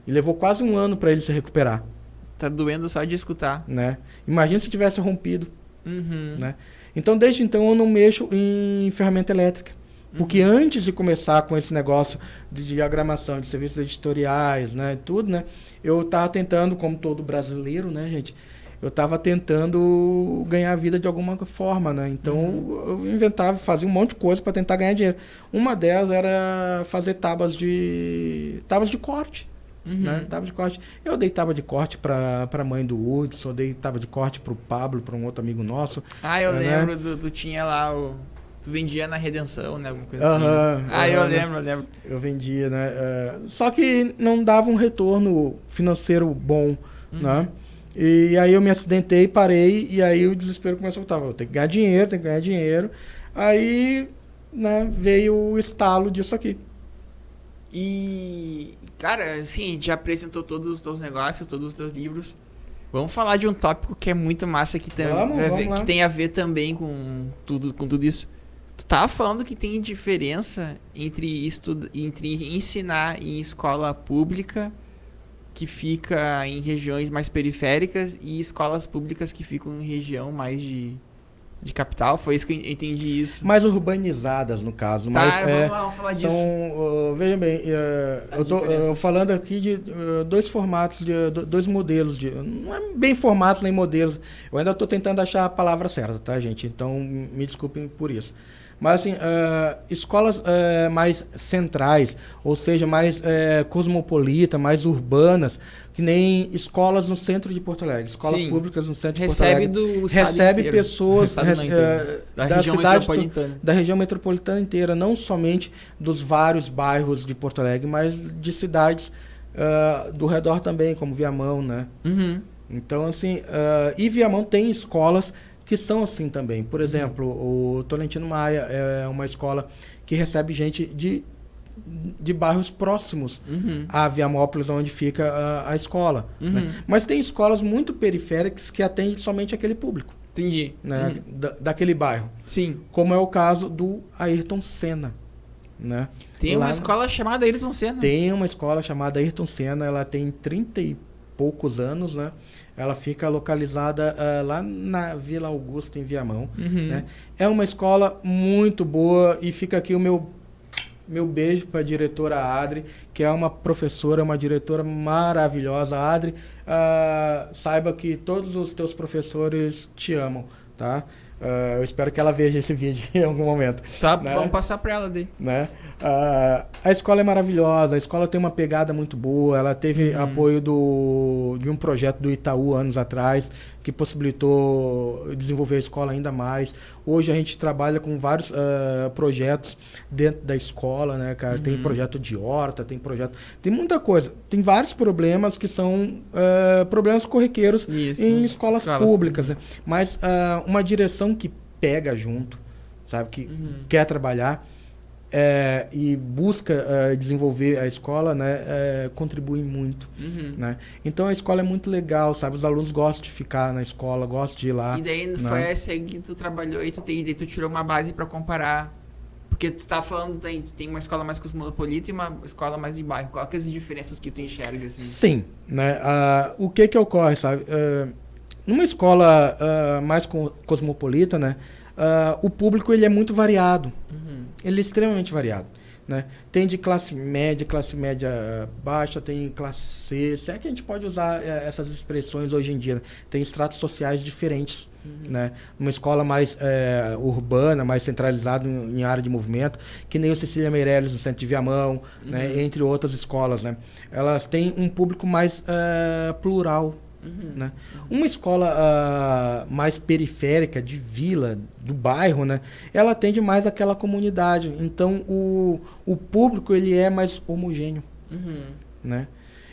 E levou quase um ano para ele se recuperar. Tá doendo só de escutar. Né? Imagina se tivesse rompido. Uhum. Né? Então, desde então, eu não mexo em ferramenta elétrica. Porque antes de começar com esse negócio de diagramação, de serviços editoriais, né, tudo, né, eu estava tentando, como todo brasileiro, né, gente, eu estava tentando ganhar a vida de alguma forma, né? Então eu inventava, fazia um monte de coisa para tentar ganhar dinheiro. Uma delas era fazer tábuas de corte. Né? Tábua de corte. Eu dei tábua de corte para a mãe do Hudson, dei tábua de corte para o Pablo, para um outro amigo nosso. Eu lembro, tu tinha lá tu vendia na Redenção, né? Alguma coisa assim. Eu lembro. Eu vendia, né? Só que não dava um retorno financeiro bom, né? E aí eu me acidentei, parei, e aí o desespero começou a voltar. Eu tenho que ganhar dinheiro. Aí, né, veio o estalo disso aqui. E, cara, assim, a gente já apresentou todos os teus negócios, todos os teus livros. Vamos falar de um tópico que é muito massa, que tem a ver também com tudo isso. Tu tava falando que tem diferença entre ensinar em escola pública, que fica em regiões mais periféricas, e escolas públicas que ficam em região mais de capital. Foi isso que eu entendi isso. Mais urbanizadas, no caso. Vamos falar disso. Veja bem, eu tô falando aqui de dois formatos, dois modelos. Não é bem formatos nem modelos. Eu ainda estou tentando achar a palavra certa, tá, gente? Então, me desculpem por isso. Mas, assim, escolas mais centrais, ou seja, mais cosmopolitas, mais urbanas, que nem escolas no centro de Porto Alegre, escolas públicas no centro de Porto Alegre. Recebe pessoas da região metropolitana inteira, não somente dos vários bairros de Porto Alegre, mas de cidades do redor também, como Viamão, né? Então, assim, e Viamão tem escolas que são assim também. Por exemplo, o Tolentino Maia é uma escola que recebe gente de bairros próximos a Viamópolis, onde fica a escola. Né? Mas tem escolas muito periféricas que atendem somente aquele público. Entendi. Né? Daquele bairro. Sim. Como é o caso do Ayrton Senna. Né? Tem uma escola chamada Ayrton Senna. Tem uma escola chamada Ayrton Senna, ela tem 30 e poucos anos, né? Ela fica localizada lá na Vila Augusta, em Viamão. Né? É uma escola muito boa, e fica aqui o meu beijo para a diretora Adri, que é uma professora, uma diretora maravilhosa. Adri, saiba que todos os teus professores te amam, tá? Eu espero que ela veja esse vídeo em algum momento. Né? Vamos passar para ela daí. Né? A escola é maravilhosa, a escola tem uma pegada muito boa, ela teve apoio de um projeto do Itaú anos atrás, que possibilitou desenvolver a escola ainda mais. Hoje a gente trabalha com vários projetos dentro da escola, né, cara? Tem projeto de horta, tem muita coisa. Tem vários problemas que são problemas corriqueiros em escolas públicas, né? Mas uma direção que pega junto, sabe, que quer trabalhar e busca desenvolver a escola, né, contribui muito. Né? Então a escola é muito legal, sabe? Os alunos gostam de ficar na escola, gostam de ir lá. E daí foi essa que tu trabalhou e tu tirou uma base para comparar. Porque tu tá falando, tem uma escola mais cosmopolita e uma escola mais de bairro. Quais são as diferenças que tu enxerga? Assim? Sim. Né? O que ocorre, sabe? Numa escola mais cosmopolita, né? O público ele é muito variado. Ele é extremamente variado. Né? Tem de classe média baixa, tem classe C. Se é que a gente pode usar essas expressões hoje em dia. Né? Tem estratos sociais diferentes. Né? Uma escola mais urbana, mais centralizada em área de movimento, que nem o Cecília Meirelles no centro de Viamão, né? Entre outras escolas. Né? Elas têm um público mais plural. Né? Uma escola mais periférica, de vila, do bairro, né? Ela atende mais aquela comunidade. Então, o público ele é mais homogêneo. Né?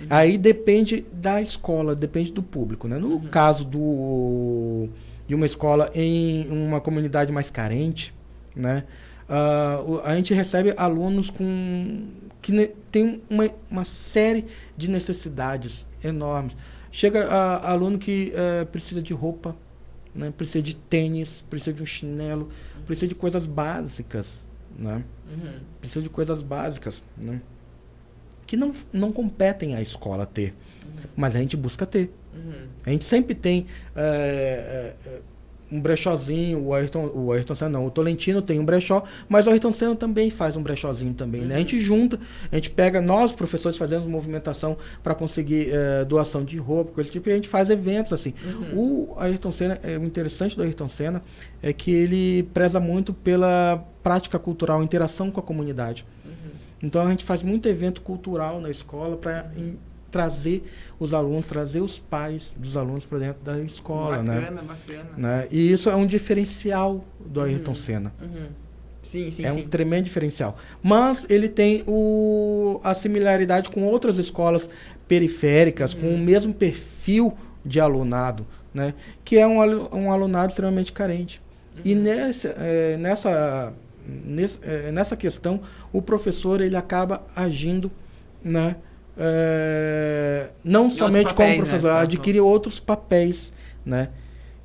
Aí depende da escola, depende do público. Né? No caso de uma escola em uma comunidade mais carente, né? A gente recebe alunos tem uma série de necessidades enormes. Chega aluno que precisa de roupa, né? Precisa de tênis, precisa de um chinelo, precisa de coisas básicas, né? Precisa de coisas básicas, né? Que não competem à escola ter, mas a gente busca ter. A gente sempre tem um brechózinho, o Ayrton Senna não, o Tolentino tem um brechó, mas o Ayrton Senna também faz um brechózinho também, né? A gente junta, a gente pega, nós professores fazemos movimentação para conseguir doação de roupa, coisa do tipo, e a gente faz eventos assim. O Ayrton Senna, o interessante do Ayrton Senna é que ele preza muito pela prática cultural, interação com a comunidade. Então a gente faz muito evento cultural na escola para trazer os alunos, trazer os pais dos alunos para dentro da escola, bacana, né? E isso é um diferencial do Ayrton Senna. Sim, um tremendo diferencial. Mas ele tem a similaridade com outras escolas periféricas, com o mesmo perfil de alunado, né? Que é um alunado extremamente carente. E nessa questão, o professor ele acaba agindo, né? Não somente como professor, né? Adquire outros papéis, né?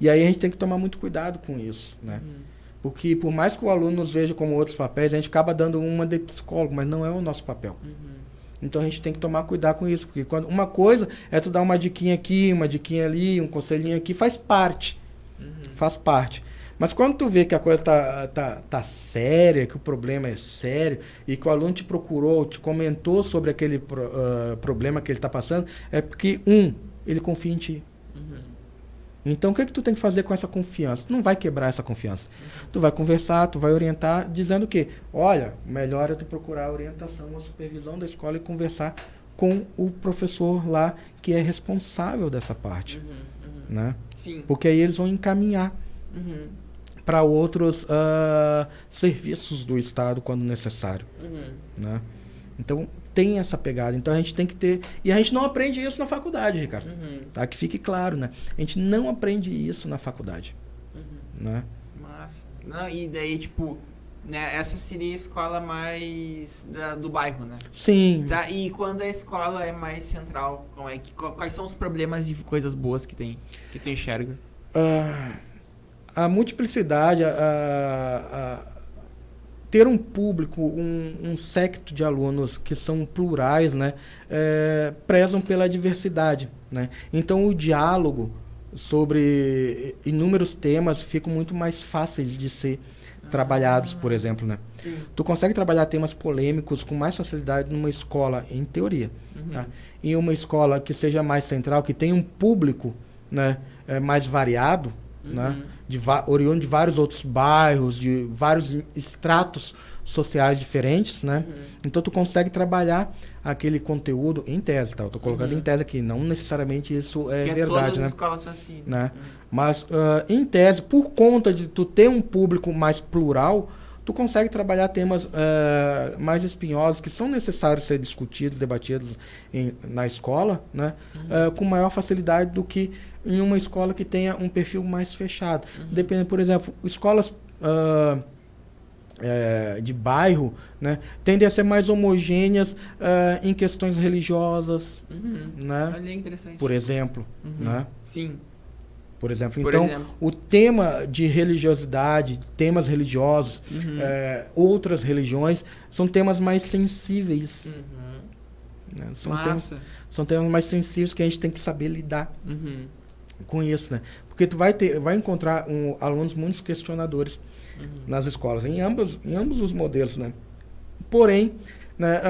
E aí a gente tem que tomar muito cuidado com isso, né? Porque por mais que o aluno nos veja como outros papéis, a gente acaba dando uma de psicólogo, mas não é o nosso papel. Então a gente tem que tomar cuidado com isso, porque uma coisa é tu dar uma diquinha aqui, uma diquinha ali, um conselhinho aqui, faz parte. Faz parte. Mas quando tu vê que a coisa tá séria, que o problema é sério, e que o aluno te procurou, te comentou sobre aquele problema que ele está passando, é porque, ele confia em ti. Então, o que tu tem que fazer com essa confiança? Tu não vai quebrar essa confiança. Tu vai conversar, tu vai orientar, dizendo que, olha, melhor é tu procurar a orientação, a supervisão da escola e conversar com o professor lá que é responsável dessa parte. Né? Sim. Porque aí eles vão encaminhar para outros serviços do Estado quando necessário. Né? Então, tem essa pegada. Então, a gente tem que ter... E a gente não aprende isso na faculdade, Ricardo. Tá? Que fique claro, né? A gente não aprende isso na faculdade. Né? Massa. Não, e daí, tipo... Né, essa seria a escola mais do bairro, né? Sim. Tá, e quando a escola é mais central, quais são os problemas e coisas boas que tu enxerga? A multiplicidade, ter um público, um séquito de alunos que são plurais, né, prezam pela diversidade, né? Então o diálogo sobre inúmeros temas fica muito mais fáceis de ser trabalhados, por exemplo, né? Sim. Tu consegue trabalhar temas polêmicos com mais facilidade numa escola, em teoria, tá? Em uma escola que seja mais central, que tenha um público, né, mais variado, né, oriundo de vários outros bairros, de vários estratos sociais diferentes, né? Então tu consegue trabalhar aquele conteúdo em tese, tá? Eu tô colocando em tese aqui, não necessariamente isso é verdade, todas né? as escolas são assim, né? Mas em tese, por conta de tu ter um público mais plural, tu consegue trabalhar temas mais espinhosos que são necessários ser discutidos, debatidos na escola, né? Com maior facilidade do que em uma escola que tenha um perfil mais fechado. Depende, por exemplo, escolas de bairro, né, tendem a ser mais homogêneas em questões religiosas, né? Olha, interessante. Por exemplo, né? Sim. Por exemplo, o tema de religiosidade, temas religiosos, outras religiões, são temas mais sensíveis. Né? São temas mais sensíveis que a gente tem que saber lidar com isso, né? Porque tu vai encontrar alunos muito questionadores nas escolas, em ambos os modelos, né? Porém, né,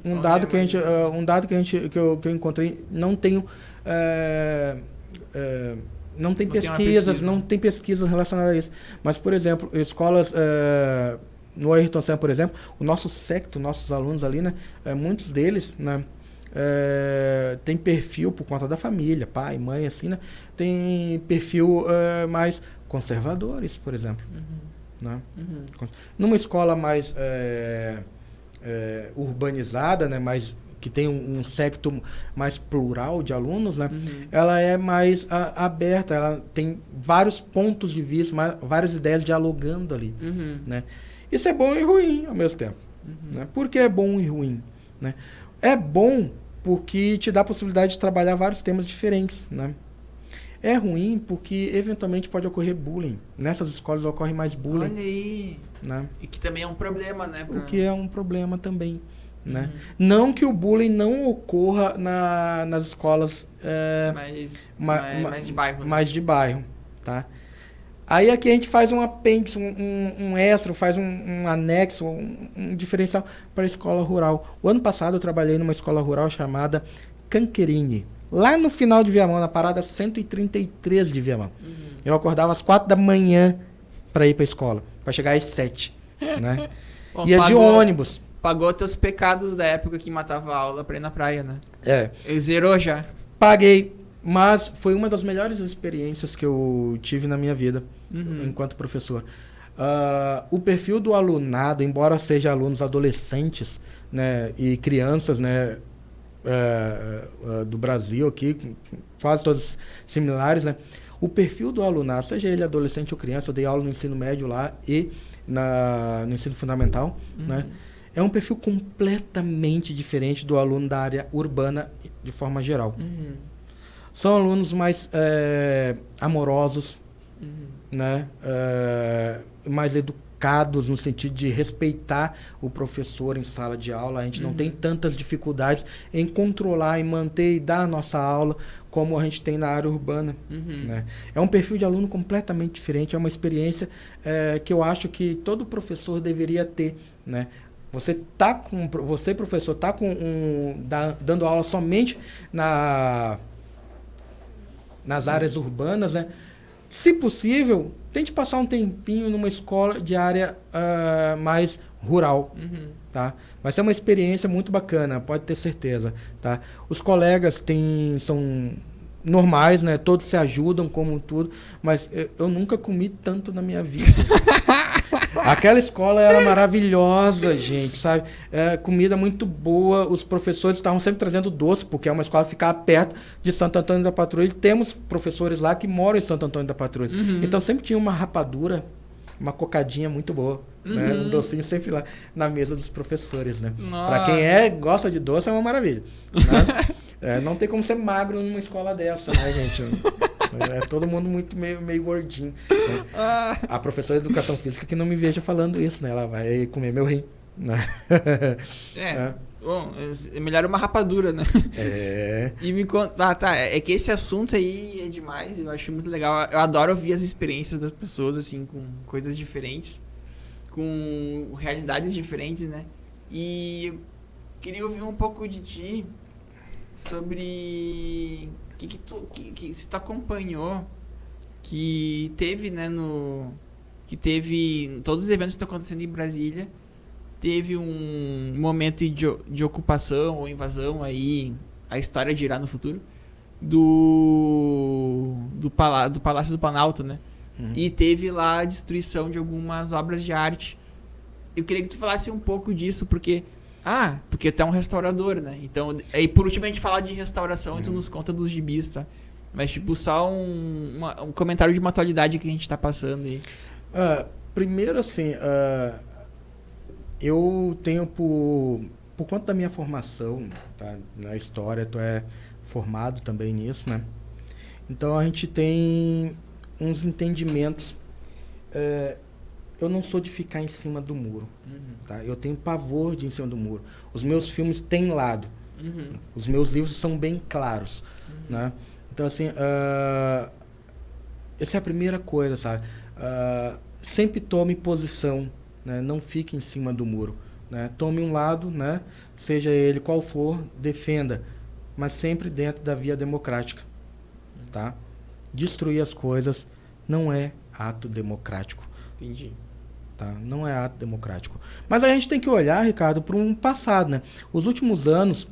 um dado que eu encontrei, não tem pesquisas relacionadas a isso. Mas, por exemplo, escolas no Ayrton Senna, por exemplo, o nosso séquito, nossos alunos ali, né, muitos deles, né, tem perfil por conta da família, pai, mãe, assim, né, tem perfil mais conservadores, por exemplo. Né? Numa escola mais urbanizada, né, mais que tem um secto mais plural de alunos, né? Ela é mais aberta, ela tem vários pontos de vista, várias ideias dialogando ali, né? Isso é bom e ruim ao mesmo tempo. Né? Por que é bom e ruim? Né? É bom porque te dá a possibilidade de trabalhar vários temas diferentes, né? É ruim porque eventualmente pode ocorrer bullying. Nessas escolas ocorre mais bullying. Olha aí. Né? E que também é um problema, né? O que é um problema também. Né? Não que o bullying não ocorra nas escolas mais de bairro. Né? Mais de bairro. Tá? Aí aqui a gente faz um apêndice, um extra, faz um anexo, um diferencial para a escola rural. O ano passado eu trabalhei numa escola rural chamada Canquerine. Lá no final de Viamão, na parada 133 de Viamão. Eu acordava às 4 da manhã para ir para a escola, para chegar às 7. Né? Bom, ia de ônibus. Pagou teus pecados da época que matava a aula para ir na praia, né? Zerou já? Paguei, mas foi uma das melhores experiências que eu tive na minha vida enquanto professor. O perfil do alunado, embora seja alunos adolescentes, né, e crianças, né, do Brasil aqui, quase todos similares, né? O perfil do alunado, seja ele adolescente ou criança, eu dei aula no ensino médio lá e no ensino fundamental, né? É um perfil completamente diferente do aluno da área urbana de forma geral. São alunos mais amorosos, né? Mais educados no sentido de respeitar o professor em sala de aula. A gente não tem tantas dificuldades em controlar e manter e dar a nossa aula como a gente tem na área urbana. Né? É um perfil de aluno completamente diferente, é uma experiência que eu acho que todo professor deveria ter. Né? Você, professor, está dando aula somente nas áreas urbanas, né? Se possível, tente passar um tempinho numa escola de área mais rural, tá? Vai ser uma experiência muito bacana, pode ter certeza, tá? Os colegas são normais, né? Todos se ajudam como tudo, mas eu nunca comi tanto na minha vida. Aquela escola era maravilhosa, gente, sabe? Comida muito boa, os professores estavam sempre trazendo doce, porque é uma escola que fica perto de Santo Antônio da Patrulha. E temos professores lá que moram em Santo Antônio da Patrulha. Então sempre tinha uma rapadura, uma cocadinha muito boa, né? Um docinho sempre lá na mesa dos professores, né? Para quem gosta de doce é uma maravilha, né? Não tem como ser magro numa escola dessa, né, gente? Todo mundo meio gordinho. Né? A professora de educação física que não me veja falando isso, né? Ela vai comer meu rim. Né? Bom, é melhor uma rapadura, né? E me conta... tá. É que esse assunto aí é demais. Eu acho muito legal. Eu adoro ouvir as experiências das pessoas, assim, com coisas diferentes. Com realidades diferentes, né? E eu queria ouvir um pouco de ti sobre... que se tu acompanhou, que teve, né, todos os eventos que estão acontecendo em Brasília, teve um momento de ocupação ou invasão aí, a história dirá no futuro, do Palácio do Planalto, né? E teve lá a destruição de algumas obras de arte. Eu queria que tu falasse um pouco disso, porque tu é um restaurador, né? Então, aí por último a gente fala de restauração e tu nos conta dos gibis, tá? Mas tipo, só um comentário de uma atualidade que a gente tá passando aí. Primeiro, assim, eu tenho por conta da minha formação, tá? Na história, tu é formado também nisso, né? Então a gente tem uns entendimentos. Eu não sou de ficar em cima do muro. Tá? Eu tenho pavor de ir em cima do muro. Os meus filmes têm lado. Os meus livros são bem claros. Né? Então, assim, essa é a primeira coisa, sabe? Sempre tome posição, né? Não fique em cima do muro. Né? Tome um lado, né? Seja ele qual for, defenda. Mas sempre dentro da via democrática. Tá? Destruir as coisas não é ato democrático. Entendi. Tá? Não é ato democrático. Mas a gente tem que olhar, Ricardo, para um passado. Né? Os últimos anos,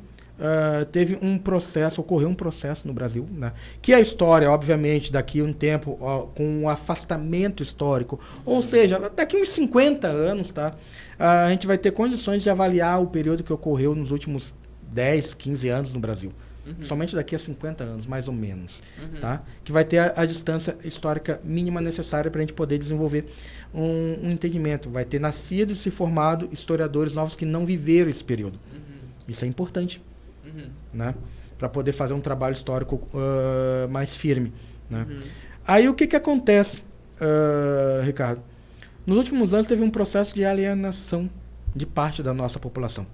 ocorreu um processo no Brasil, né? Que a história, obviamente, daqui a um tempo, com um afastamento histórico, ou seja, daqui a uns 50 anos, tá? A gente vai ter condições de avaliar o período que ocorreu nos últimos 10, 15 anos no Brasil. Somente daqui a 50 anos, mais ou menos. Tá? Que vai ter a distância histórica mínima necessária para a gente poder desenvolver um entendimento. Vai ter nascido e se formado historiadores novos que não viveram esse período. Isso é importante. Né? Para poder fazer um trabalho histórico mais firme. Né? Aí o que acontece, Ricardo? Nos últimos anos teve um processo de alienação de parte da nossa população.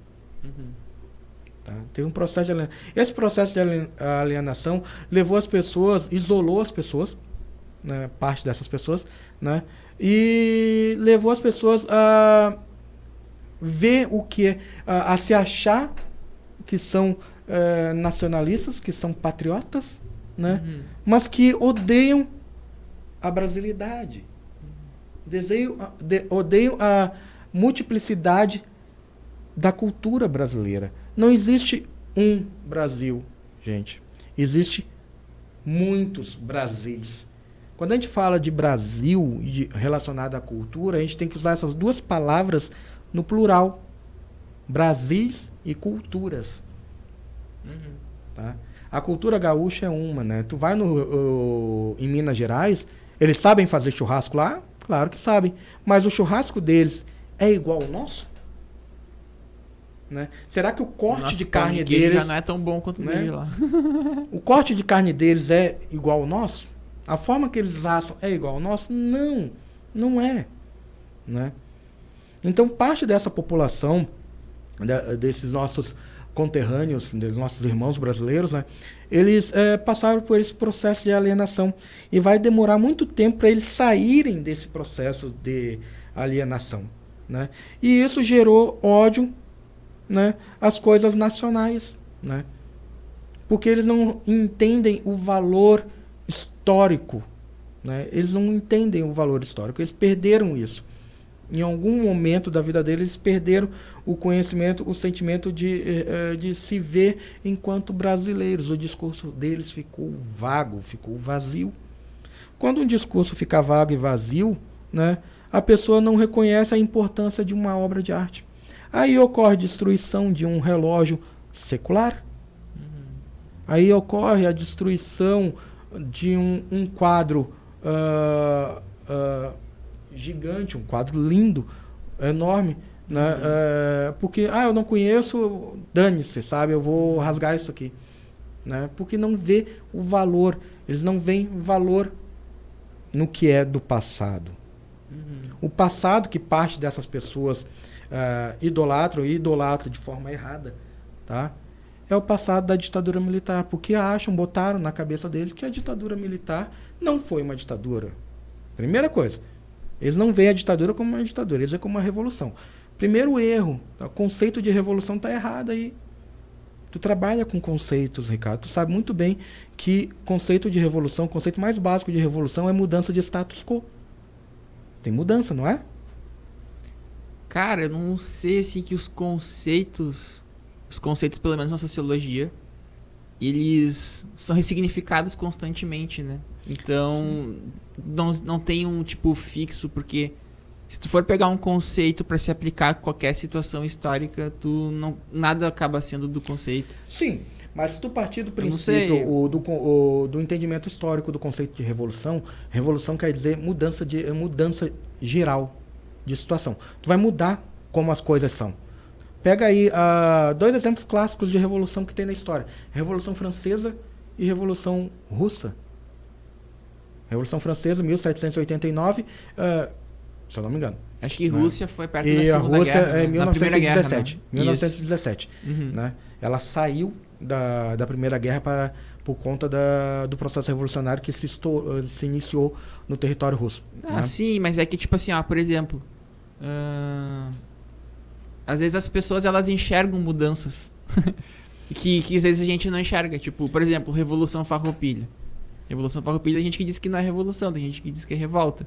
Tá? Teve um processo de alienação. Esse processo de alienação levou as pessoas, isolou as pessoas, né, parte dessas pessoas, né, e levou as pessoas a ver o que é, a se achar que são nacionalistas, que são patriotas, né, mas que odeiam a brasilidade. Odeiam a multiplicidade da cultura brasileira. Não existe um Brasil, gente. Existe muitos Brasis. Quando a gente fala de Brasil relacionado à cultura, a gente tem que usar essas duas palavras no plural. Brasis e culturas. Tá? A cultura gaúcha é uma, né? Tu vai em Minas Gerais, eles sabem fazer churrasco lá? Claro que sabem. Mas o churrasco deles é igual ao nosso? Né? Será que o corte de carne deles já não é tão bom quanto o dele lá? O corte de carne deles é igual ao nosso? A forma que eles assam é igual ao nosso? Não, não é. Né? Então, parte dessa população, desses nossos conterrâneos, dos nossos irmãos brasileiros, né, eles passaram por esse processo de alienação. E vai demorar muito tempo para eles saírem desse processo de alienação. Né? E isso gerou ódio, né, às coisas nacionais. Né? Porque eles não entendem o valor histórico. Né? Eles não entendem o valor histórico. Eles perderam isso. Em algum momento da vida deles, eles perderam o conhecimento, o sentimento de se ver enquanto brasileiros. O discurso deles ficou vago, ficou vazio. Quando um discurso fica vago e vazio, né, a pessoa não reconhece a importância de uma obra de arte. Aí ocorre a destruição de um relógio secular. Aí ocorre a destruição de um quadro gigante, um quadro lindo, enorme, né? Porque eu não conheço, dane-se, sabe? Eu vou rasgar isso aqui, né? Porque não vê o valor, eles não veem valor no que é do passado. O passado que parte dessas pessoas idolatram de forma errada, tá? É o passado da ditadura militar, porque botaram na cabeça deles que a ditadura militar não foi uma ditadura. Primeira coisa, eles não veem a ditadura como uma ditadura, eles veem como uma revolução. Primeiro erro, o conceito de revolução está errado aí. Tu trabalha com conceitos, Ricardo, tu sabe muito bem que conceito de revolução, o conceito mais básico de revolução é mudança de status quo. Tem mudança, não é? Cara, eu não sei assim que os conceitos pelo menos na sociologia, eles são ressignificados constantemente, né? Então, não tem um tipo fixo, porque se tu for pegar um conceito para se aplicar a qualquer situação histórica, nada acaba sendo do conceito. Sim, mas se tu partir do princípio do entendimento histórico do conceito de revolução, revolução quer dizer mudança geral de situação. Tu vai mudar como as coisas são. Pega aí 2 exemplos clássicos de revolução que tem na história. Revolução Francesa e Revolução Russa. Revolução Francesa, 1789, se eu não me engano. Acho que Rússia foi perto da Segunda Rússia Guerra. É 1917. Guerra, né? 1917. Né? Ela saiu da Primeira Guerra por conta do processo revolucionário que se iniciou no território russo. Né? Sim, mas é que, tipo assim, por exemplo... às vezes as pessoas elas enxergam mudanças que às vezes a gente não enxerga. Tipo, por exemplo, Revolução Farroupilha. Revolução Farroupilha, tem gente que diz que não é revolução, tem gente que diz que é revolta.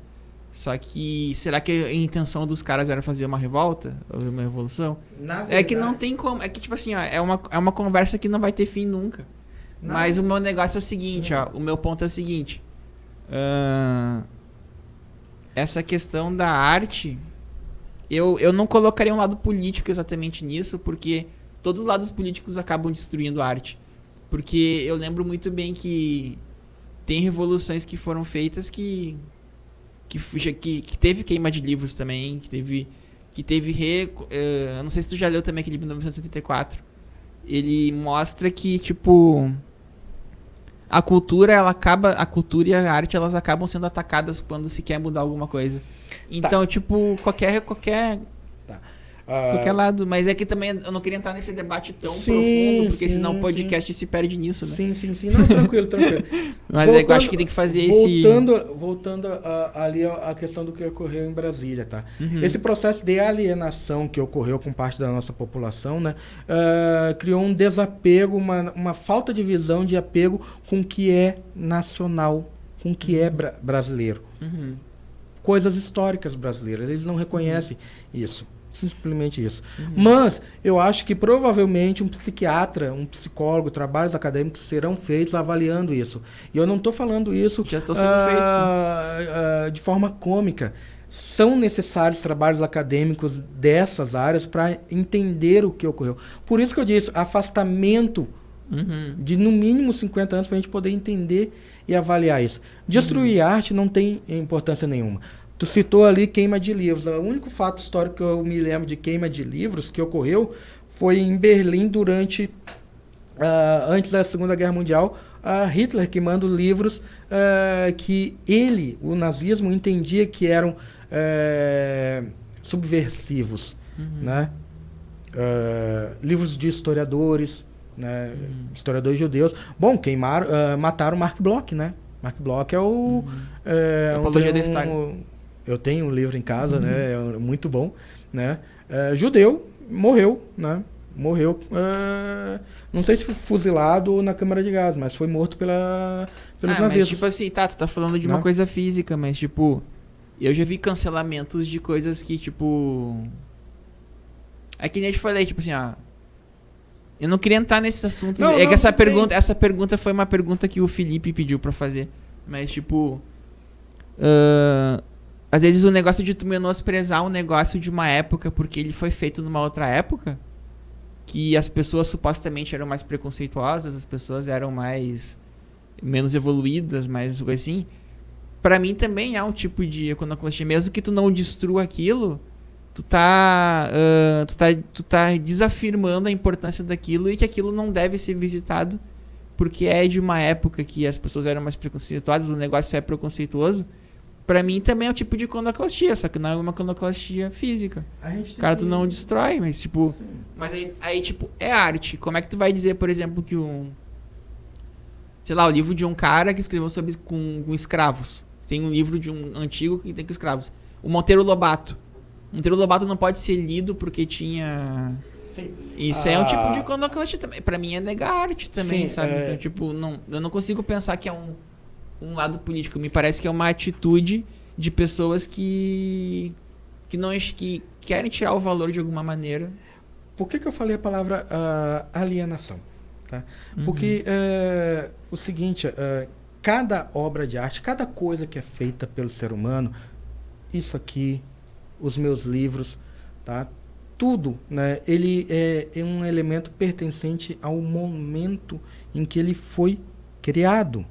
Só que, será que a intenção dos caras era fazer uma revolta? Ou uma revolução? É que não tem como. É que, tipo assim, é uma conversa que não vai ter fim nunca. Não. Mas o meu negócio é o seguinte, o meu ponto é o seguinte. Essa questão da arte... Eu não colocaria um lado político exatamente nisso, porque todos os lados políticos acabam destruindo a arte. Porque eu lembro muito bem que tem revoluções que foram feitas que teve queima de livros também, que teve eu não sei se tu já leu também aquele livro de 1974. Ele mostra que, tipo, a cultura e a arte, elas acabam sendo atacadas quando se quer mudar alguma coisa. Então, tipo, qualquer lado. Mas é que também eu não queria entrar nesse debate tão profundo, porque senão o podcast se perde nisso, né? Sim. Não, tranquilo. Mas eu acho que tem que fazer Voltando ali a questão do que ocorreu em Brasília, tá? Uhum. Esse processo de alienação que ocorreu com parte da nossa população, né? Criou um desapego, uma falta de visão de apego com o que é nacional, com o que é brasileiro. Uhum. Coisas históricas brasileiras, eles não reconhecem isso. Simplesmente isso. Uhum. Mas eu acho que provavelmente um psiquiatra, um psicólogo, trabalhos acadêmicos serão feitos avaliando isso. E eu não estou falando isso já estão sendo feitos, de forma cômica. São necessários trabalhos acadêmicos dessas áreas para entender o que ocorreu. Por isso que eu disse, afastamento de no mínimo 50 anos para a gente poder entender e avaliar isso. Destruir arte não tem importância nenhuma. Tu citou ali queima de livros. O único fato histórico que eu me lembro de queima de livros que ocorreu foi em Berlim durante antes da Segunda Guerra Mundial. Hitler queimando livros que o nazismo, entendia que eram subversivos, né? Livros de historiadores, né? Historiadores judeus. Bom, mataram Mark Bloch, né? Mark Bloch é o... Apologia da História. Eu tenho um livro em casa, né? É muito bom, né? Judeu, morreu, né? Morreu, não sei se foi fuzilado ou na câmara de gás, mas foi morto pelos nazistas. Mas tipo assim, tu tá falando de uma coisa física, mas tipo, eu já vi cancelamentos de coisas que, tipo... É que nem eu te falei, tipo assim, eu não queria entrar nesses assuntos. Que essa pergunta foi uma pergunta que o Felipe pediu pra fazer. Mas, tipo... às vezes o negócio de tu menosprezar um negócio de uma época porque ele foi feito numa outra época, que as pessoas supostamente eram mais preconceituosas, as pessoas eram menos evoluídas, mais coisa assim. Pra mim também é um tipo de iconoclastia. Mesmo que tu não destrua aquilo, tu tá desafirmando a importância daquilo e que aquilo não deve ser visitado porque é de uma época que as pessoas eram mais preconceituosas, o negócio é preconceituoso. Pra mim também é um tipo de iconoclastia, só que não é uma iconoclastia física. Cara, tu não destrói, mas tipo... Sim. Mas aí, tipo, é arte. Como é que tu vai dizer, por exemplo, que o livro de um cara que escreveu sobre com escravos. Tem um livro de um antigo que tem com escravos. O Monteiro Lobato. O Monteiro Lobato não pode ser lido porque tinha... Sim. Isso é um tipo de iconoclastia também. Pra mim é negar arte também, sim, sabe? Então, tipo, eu não consigo pensar que é um lado político. Me parece que é uma atitude de pessoas que querem tirar o valor de alguma maneira. Por que eu falei a palavra alienação? Tá? Porque o seguinte, cada obra de arte, cada coisa que é feita pelo ser humano, isso aqui, os meus livros, tá? Tudo, né? Ele é um elemento pertencente ao momento em que ele foi criado.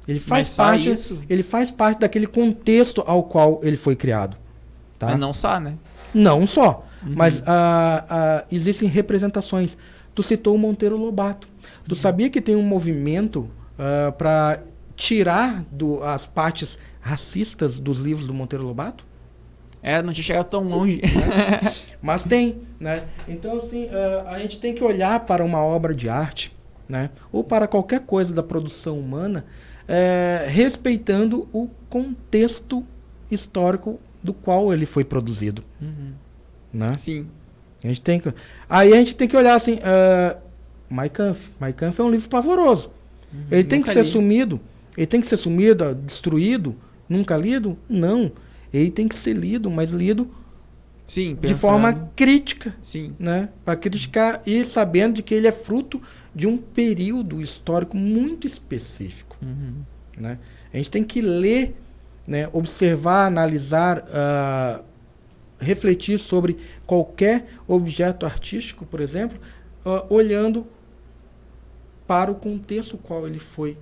Ele faz parte daquele contexto ao qual ele foi criado. Tá? Mas não só, né? Não só. Mas existem representações. Tu citou o Monteiro Lobato. Tu sabia que tem um movimento para tirar as partes racistas dos livros do Monteiro Lobato? Não tinha chegado tão longe. Mas tem, né? Então, assim, a gente tem que olhar para uma obra de arte, né? Ou para qualquer coisa da produção humana, respeitando o contexto histórico do qual ele foi produzido. Né? Sim. Aí a gente tem que olhar assim, Mein Kampf. Mein Kampf é um livro pavoroso. Ele tem que ser sumido, destruído, nunca lido? Não. Ele tem que ser lido, mas lido de forma crítica. Sim. Né? Para criticar e sabendo de que ele é fruto de um período histórico muito específico. Né? A gente tem que ler, né? Observar, analisar refletir sobre qualquer objeto artístico, por exemplo, olhando para o contexto qual ele foi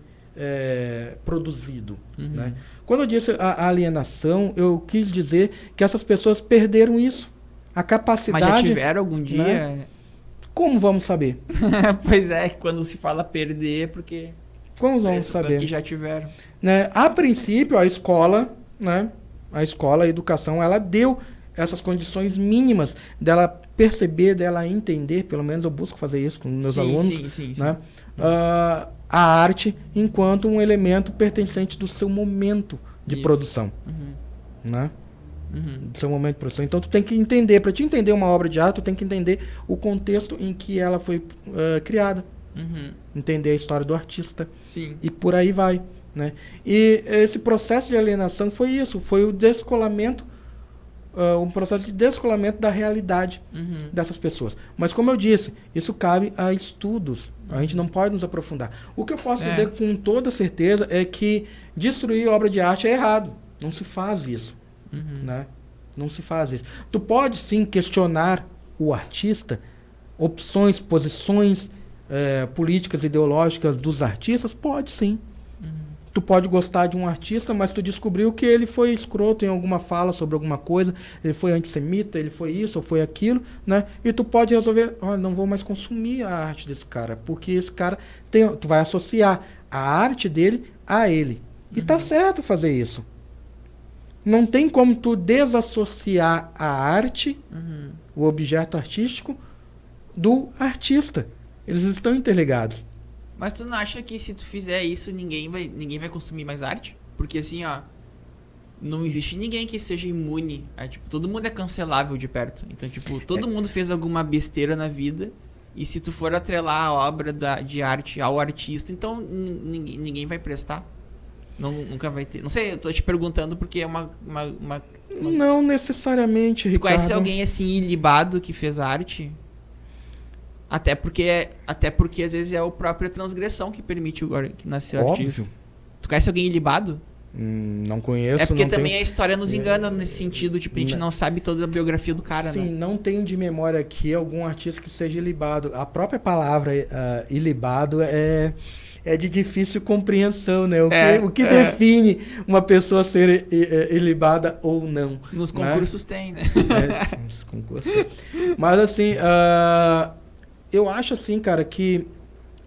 produzido. Né? Quando eu disse a alienação, eu quis dizer que essas pessoas perderam isso. A capacidade... Mas já tiveram algum dia? Né? Como vamos saber? Pois é, quando se fala perder é porque... Como vamos saber? Que já tiveram. Né? A princípio, a escola, né? A educação, ela deu essas condições mínimas dela perceber, dela entender, pelo menos eu busco fazer isso com meus alunos, sim. Né? A arte enquanto um elemento pertencente do seu momento de produção. Né? Do seu momento de produção. Então tu tem que entender, para te entender uma obra de arte, tu tem que entender o contexto em que ela foi criada. Entender a história do artista. Sim. E por aí vai. Né? E esse processo de alienação foi isso, foi o descolamento, um processo de descolamento da realidade dessas pessoas. Mas como eu disse, isso cabe a estudos, a gente não pode nos aprofundar. O que eu posso dizer com toda certeza é que destruir obra de arte é errado, não se faz isso. Né? Não se faz isso. Tu pode sim questionar o artista, opções, posições políticas, ideológicas dos artistas, pode sim. Tu pode gostar de um artista, mas tu descobriu que ele foi escroto em alguma fala sobre alguma coisa, ele foi antissemita, ele foi isso ou foi aquilo, né? E tu pode resolver, não vou mais consumir a arte desse cara, porque esse cara tu vai associar a arte dele a ele. E tá certo fazer isso. Não tem como tu desassociar a arte, o objeto artístico, do artista. Eles estão interligados. Mas tu não acha que se tu fizer isso, ninguém vai consumir mais arte? Porque assim, ó, não existe ninguém que seja imune. Tipo, todo mundo é cancelável de perto. Então, tipo, todo mundo fez alguma besteira na vida. E se tu for atrelar a obra de arte ao artista, então ninguém vai prestar. Nunca vai ter. Não sei, eu tô te perguntando porque é uma... Não necessariamente, Ricardo. Tu conhece alguém assim ilibado que fez arte? Até porque às vezes é a própria transgressão que permite que nascer artista. Tu conhece alguém ilibado? Não conheço. É porque também a história nos engana nesse sentido. Tipo, a gente não sabe toda a biografia do cara, Sim, né? não tenho de memória aqui algum artista que seja ilibado. A própria palavra ilibado é de difícil compreensão, né? O que define uma pessoa ser ilibada ou não? Nos concursos tem, né? Nos concursos. Mas assim... eu acho assim, cara, que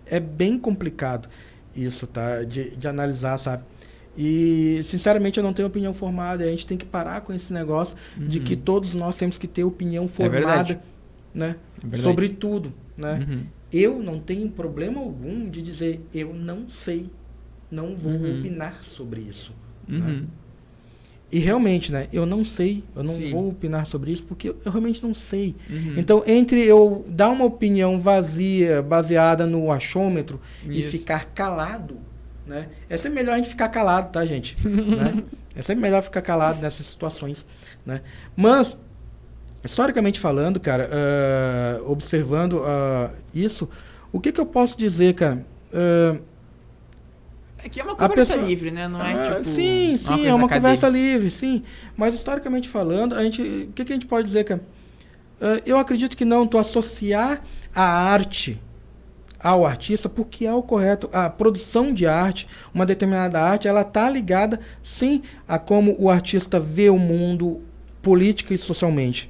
é bem complicado isso, tá? De analisar, sabe? E, sinceramente, eu não tenho opinião formada. A gente tem que parar com esse negócio de que todos nós temos que ter opinião formada, né? Sobre tudo, né? Eu não tenho problema algum de dizer eu não sei, não vou opinar sobre isso. Né? E realmente, né? Eu não sei, eu não vou opinar sobre isso porque eu realmente não sei. Então, entre eu dar uma opinião vazia, baseada no achômetro e ficar calado, né? É sempre melhor a gente ficar calado, tá, gente? Né? É sempre melhor ficar calado nessas situações, né? Mas, historicamente falando, cara, observando isso, o que eu posso dizer, cara? Aqui é uma conversa livre, né? Não é tipo... Sim, é uma conversa livre, sim. Mas, historicamente falando, o que a gente pode dizer, cara? Eu acredito que não, tu associar a arte ao artista, porque é o correto. A produção de arte, uma determinada arte, ela está ligada, sim, a como o artista vê o mundo política e socialmente.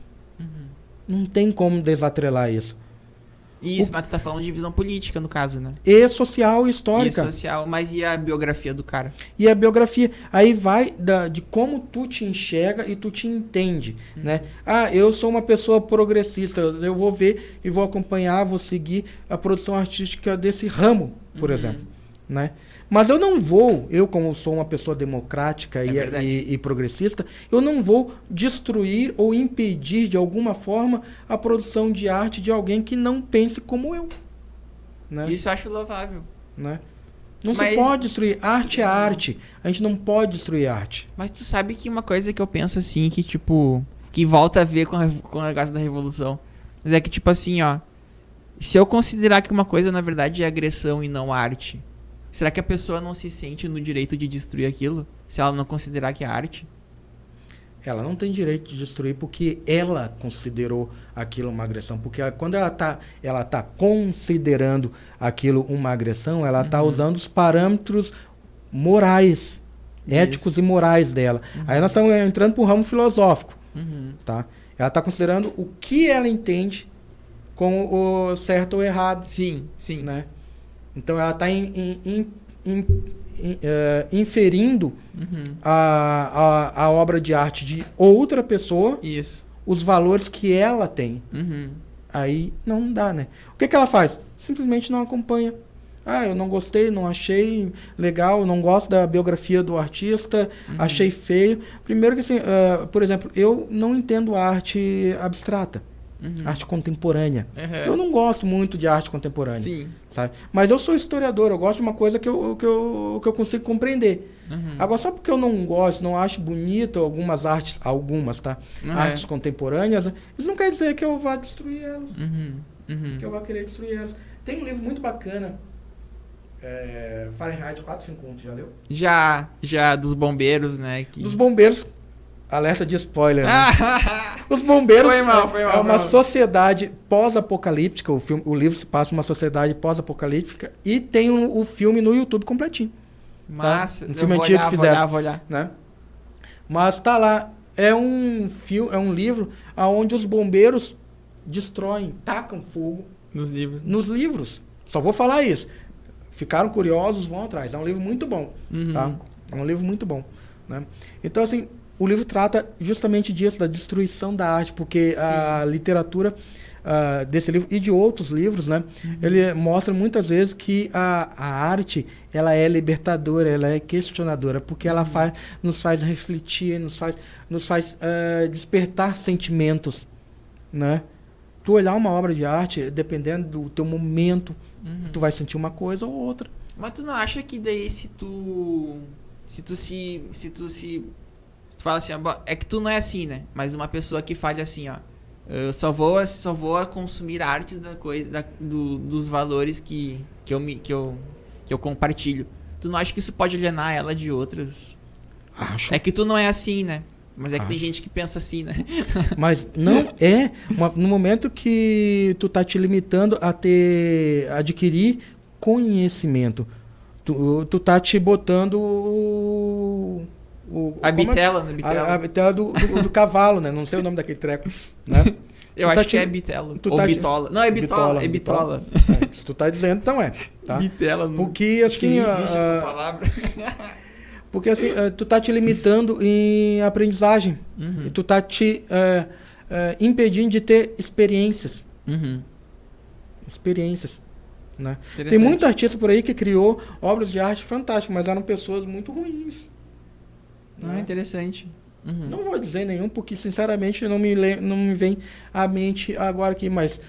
Não tem como desatrelar isso. Isso, mas tu tá falando de visão política, no caso, né? E social e histórica. E social, mas e a biografia do cara? E a biografia, aí vai de como tu te enxerga e tu te entende, né? Eu sou uma pessoa progressista, eu vou ver e vou acompanhar, vou seguir a produção artística desse ramo, por exemplo, né? Mas eu não vou, eu como sou uma pessoa democrática e progressista, eu não vou destruir ou impedir de alguma forma a produção de arte de alguém que não pense como eu. Né? Isso eu acho louvável. Né? Não se pode destruir. Arte é arte. A gente não pode destruir arte. Mas tu sabe que uma coisa que eu penso assim, que tipo... Que volta a ver com o negócio da revolução. Mas é que tipo assim, ó... Se eu considerar que uma coisa na verdade é agressão e não arte... Será que a pessoa não se sente no direito de destruir aquilo? Se ela não considerar que é arte? ela não tem direito de destruir porque ela considerou aquilo uma agressão. Porque quando ela tá considerando aquilo uma agressão, ela está usando os parâmetros morais, éticos e morais dela. Aí nós estamos entrando para o ramo filosófico. Tá? Ela está considerando o que ela entende como o certo ou errado. Sim, sim. Né? Então ela está inferindo a obra de arte de outra pessoa, Isso. os valores que ela tem. Aí não dá, né? O que ela faz? Simplesmente não acompanha. Ah, eu não gostei, não achei legal, não gosto da biografia do artista, achei feio. Primeiro que assim, por exemplo, eu não entendo arte abstrata. Arte contemporânea. Eu não gosto muito de arte contemporânea. Sim. Sabe? Mas eu sou historiador, eu gosto de uma coisa que eu consigo compreender. Agora, só porque eu não gosto, não acho bonita algumas artes, tá? Artes contemporâneas, isso não quer dizer que eu vá destruir elas. Que eu vá querer destruir elas. Tem um livro muito bacana, Fahrenheit 451, já leu? Já dos bombeiros, né? Dos bombeiros. Alerta de spoiler. Né? Os bombeiros foi mal, é uma sociedade pós-apocalíptica. O livro se passa numa sociedade pós-apocalíptica e tem o filme no YouTube completinho. Massa. Tá? Um filme antigo que fizeram. Vou olhar. Né? Mas tá lá. É um livro onde os bombeiros destroem, tacam fogo Nos livros. nos livros. Só vou falar isso. Ficaram curiosos, vão atrás. É um livro muito bom. Tá? É um livro muito bom. Né? Então, assim, o livro trata justamente disso, da destruição da arte, porque a literatura desse livro e de outros livros, né, ele mostra muitas vezes que a arte, ela é libertadora, ela é questionadora, porque ela nos faz refletir, nos faz despertar sentimentos, né? Tu olhar uma obra de arte, dependendo do teu momento, tu vai sentir uma coisa ou outra. Mas tu não acha que daí se tu fala assim, é que tu não é assim, né? Mas uma pessoa que fale assim, ó, eu só vou consumir artes dos valores que eu compartilho. Tu não acha que isso pode alienar ela de outras? Acho. É que tu não é assim, né? Mas é que tem gente que pensa assim, né? Mas não é no momento que tu tá te limitando a adquirir conhecimento. Tu tá te botando a bitela do cavalo, né? Não sei o nome daquele treco, né? Eu acho que é bitelo. Ou bitola. Não, é bitola. É bitola. Se tu tá dizendo, então é. Tá? Bitela. Porque acho que assim... nem existe essa palavra. Porque assim, tu tá te limitando em aprendizagem. E tu tá te impedindo de ter experiências. Experiências. Né? Tem muito artista por aí que criou obras de arte fantásticas, mas eram pessoas muito ruins. Não, é interessante. Não vou dizer nenhum, porque sinceramente não me vem à mente agora aqui, mas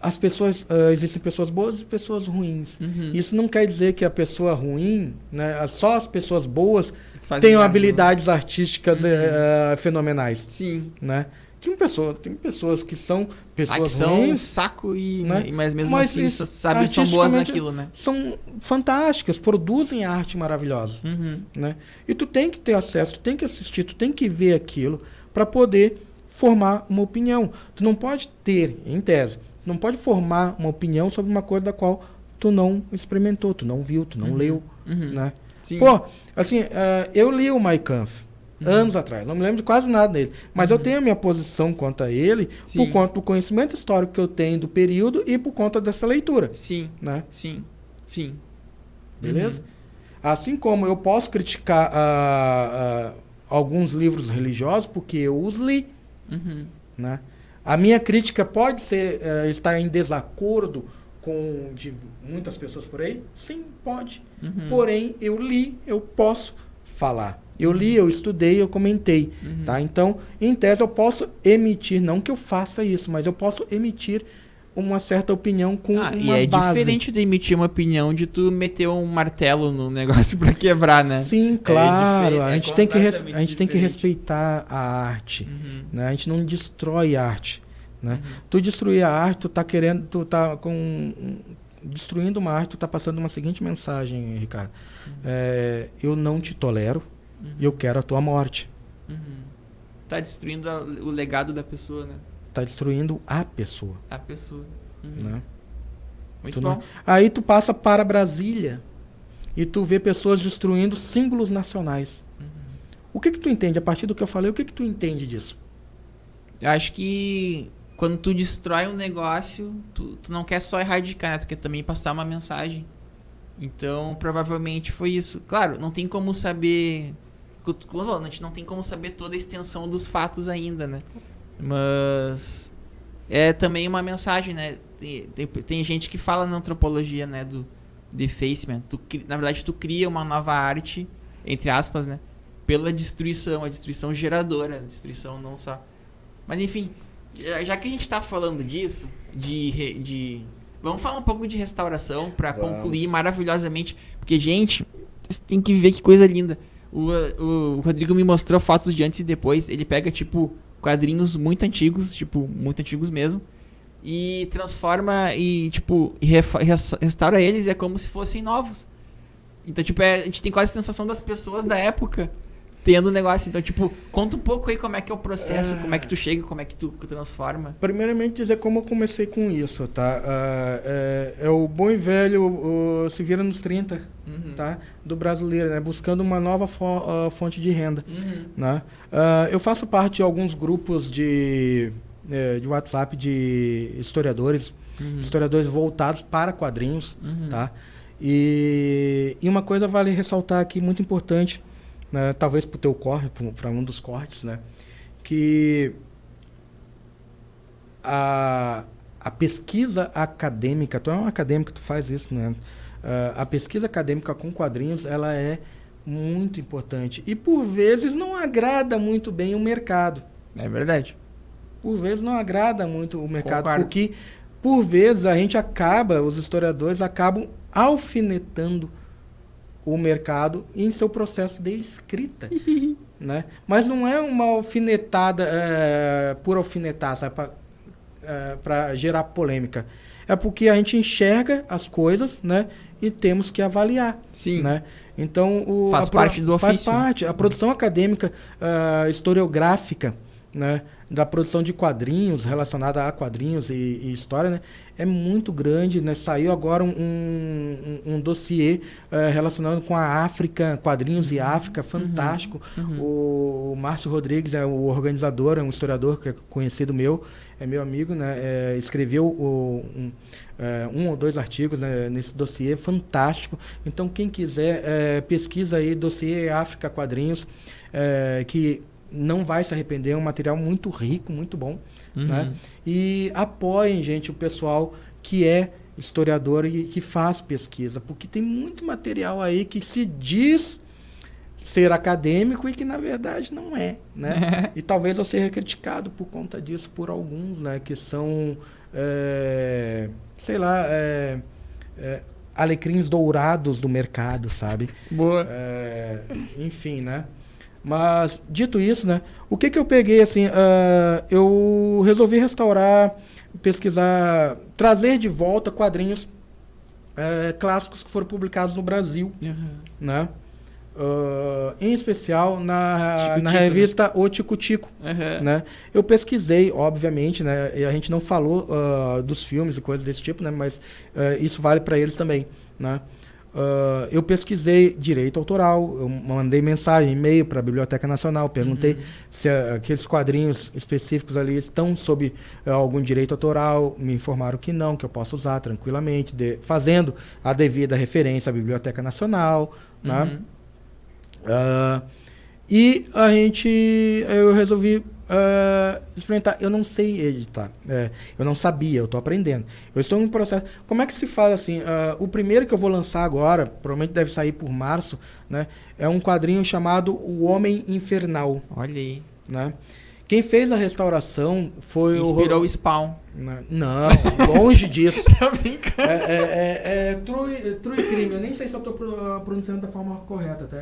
as pessoas, existem pessoas boas e pessoas ruins. Isso não quer dizer que a pessoa ruim, né, só as pessoas boas tenham habilidades artísticas fenomenais. Sim. Né? Tem pessoas que são pessoas que são ruins, um saco né? Mas mesmo assim sabem que são boas naquilo, né? São fantásticas, produzem arte maravilhosa. Né? E tu tem que ter acesso, tu tem que assistir, tu tem que ver aquilo para poder formar uma opinião. Tu não pode ter, em tese, tu não pode formar uma opinião sobre uma coisa da qual tu não experimentou, tu não viu, tu não leu. Né? Sim. Pô, assim, eu li o Mein Kampf anos atrás, não me lembro de quase nada dele, mas eu tenho a minha posição quanto a ele por conta do conhecimento histórico que eu tenho do período e por conta dessa leitura. Sim, né? Sim. Beleza? Assim como eu posso criticar alguns livros religiosos porque eu os li, né? A minha crítica pode estar em desacordo com de muitas pessoas por aí? Sim, pode. Porém, eu li, eu posso falar. Eu li, eu estudei, eu comentei. Tá? Então, em tese, eu posso emitir, não que eu faça isso, mas eu posso emitir uma certa opinião com uma base. E é diferente de emitir uma opinião de tu meter um martelo no negócio pra quebrar, né? Sim, claro. A gente tem que respeitar a arte. Né? A gente não destrói a arte. Né? Tu destruir a arte, destruindo uma arte, tu tá passando uma seguinte mensagem, Ricardo. Eu não te tolero e eu quero a tua morte. tá destruindo o legado da pessoa, né? Tá destruindo a pessoa. A pessoa. Né? Muito bom. Aí tu passa para Brasília e tu vê pessoas destruindo símbolos nacionais. O que tu entende? A partir do que eu falei, o que tu entende disso? Eu acho que quando tu destrói um negócio, tu não quer só erradicar, né? Tu quer também passar uma mensagem. Então, provavelmente foi isso. Claro, não tem como saber... Como eu falo, a gente não tem como saber toda a extensão dos fatos ainda, né? Mas é também uma mensagem, né? Tem gente que fala na antropologia, né? Do defacement. Na verdade, tu cria uma nova arte, entre aspas, né? Pela destruição, a destruição geradora, a destruição não só... Mas enfim, já que a gente tá falando disso, vamos falar um pouco de restauração pra concluir maravilhosamente. Porque, gente, você tem que ver que coisa linda. O Rodrigo me mostrou fotos de antes e depois. Ele pega, tipo, quadrinhos muito antigos mesmo, e transforma e, tipo, restaura eles, e é como se fossem novos. Então, tipo, a gente tem quase a sensação das pessoas da época tendo um negócio. Então, tipo, conta um pouco aí como é que é o processo, como é que tu chega, como é que tu transforma. Primeiramente, dizer como eu comecei com isso, tá? É o bom e velho se vira nos 30, tá? Do brasileiro, né? Buscando uma nova fonte de renda, né? Eu faço parte de alguns grupos de WhatsApp de historiadores, historiadores voltados para quadrinhos, tá? E uma coisa vale ressaltar aqui, muito importante, né, talvez para o teu corte, para um dos cortes, né, que a pesquisa acadêmica, tu é um acadêmico, tu faz isso, né? A pesquisa acadêmica com quadrinhos, ela é muito importante e por vezes não agrada muito bem o mercado. É verdade. Por vezes não agrada muito o mercado, Concordo. porque por vezes os historiadores acabam alfinetando o mercado em seu processo de escrita, né? Mas não é uma alfinetada por alfinetar, sabe, para gerar polêmica. É porque a gente enxerga as coisas, né, e temos que avaliar. Sim. Né? Então faz parte do ofício. Faz parte. A produção acadêmica historiográfica, né, da produção de quadrinhos relacionada a quadrinhos e história, né, é muito grande, né? Saiu agora um dossiê relacionado com a África, quadrinhos e África, fantástico. O Márcio Rodrigues é o organizador, é um historiador que é conhecido meu, é meu amigo, né? Escreveu um ou dois artigos, né, nesse dossiê fantástico. Então, quem quiser, pesquisa aí, dossiê África Quadrinhos, que não vai se arrepender, é um material muito rico, muito bom. Né? E apoiem, gente, o pessoal que é historiador e que faz pesquisa, porque tem muito material aí que se diz ser acadêmico e que na verdade não é, né? E talvez eu seja criticado por conta disso por alguns, né, que são sei lá, alecrins dourados do mercado, sabe? Boa. Enfim, né? Mas, dito isso, né? O que eu peguei, assim, eu resolvi restaurar, pesquisar, trazer de volta quadrinhos clássicos que foram publicados no Brasil, né? Em especial na revista O Tico Tico, né? Eu pesquisei, obviamente, né? E a gente não falou dos filmes e coisas desse tipo, né? Mas isso vale para eles também, né? Eu pesquisei direito autoral, eu mandei mensagem, e-mail para a Biblioteca Nacional, perguntei se aqueles quadrinhos específicos ali estão sob algum direito autoral, me informaram que não, que eu posso usar tranquilamente, fazendo a devida referência à Biblioteca Nacional, né? E eu resolvi experimentar. Eu não sei editar, eu não sabia, eu estou aprendendo. Eu estou em um processo. Como é que se faz assim? O primeiro que eu vou lançar agora, provavelmente deve sair por março, né? É um quadrinho chamado O Homem Infernal. Olha aí. Né? Quem fez a restauração foi Inspirou o Spawn. Não, longe disso. Tá brincando. True Crime. Eu nem sei se eu estou pronunciando da forma correta. Tá?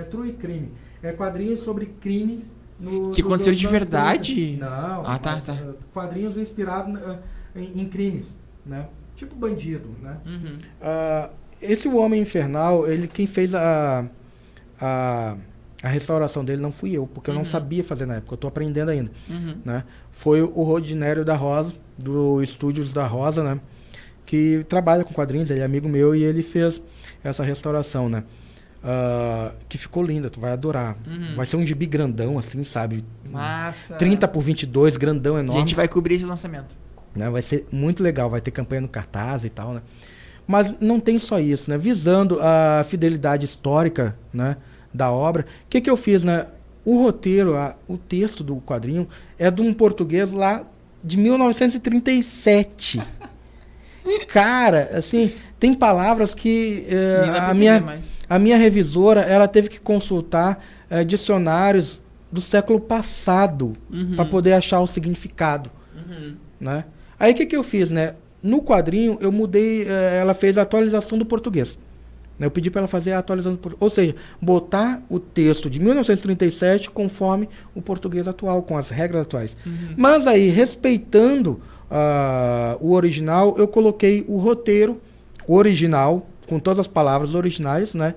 True Crime. É quadrinhos sobre crime. Que aconteceu de verdade? Não. Tá. Quadrinhos inspirados em crimes, né? Tipo bandido, né? Esse O Homem Infernal, quem fez a A restauração dele não fui eu, porque eu não sabia fazer na época, eu estou aprendendo ainda. Uhum. Né? Foi o Rodinério da Rosa, do Estúdios da Rosa, né? Que trabalha com quadrinhos, ele é amigo meu e ele fez essa restauração, né? Que ficou linda, tu vai adorar. Uhum. Vai ser um gibi grandão, assim, sabe? Massa. 30x22, grandão, A enorme. gente vai cobrir esse lançamento. Né? Vai ser muito legal, vai ter campanha no cartaz e tal, né? Mas não tem só isso, né? Visando a fidelidade histórica, né, da obra, o que eu fiz, né? O roteiro, o texto do quadrinho é de um português lá de 1937. Cara, assim, tem palavras que a minha revisora, ela teve que consultar dicionários do século passado para poder achar o significado, né? Aí o que eu fiz, né? No quadrinho eu mudei, ela fez a atualização do português. Eu pedi para ela fazer a atualização do português, ou seja, botar o texto de 1937 conforme o português atual, com as regras atuais. Mas aí, respeitando o original, eu coloquei o roteiro original, com todas as palavras originais, né?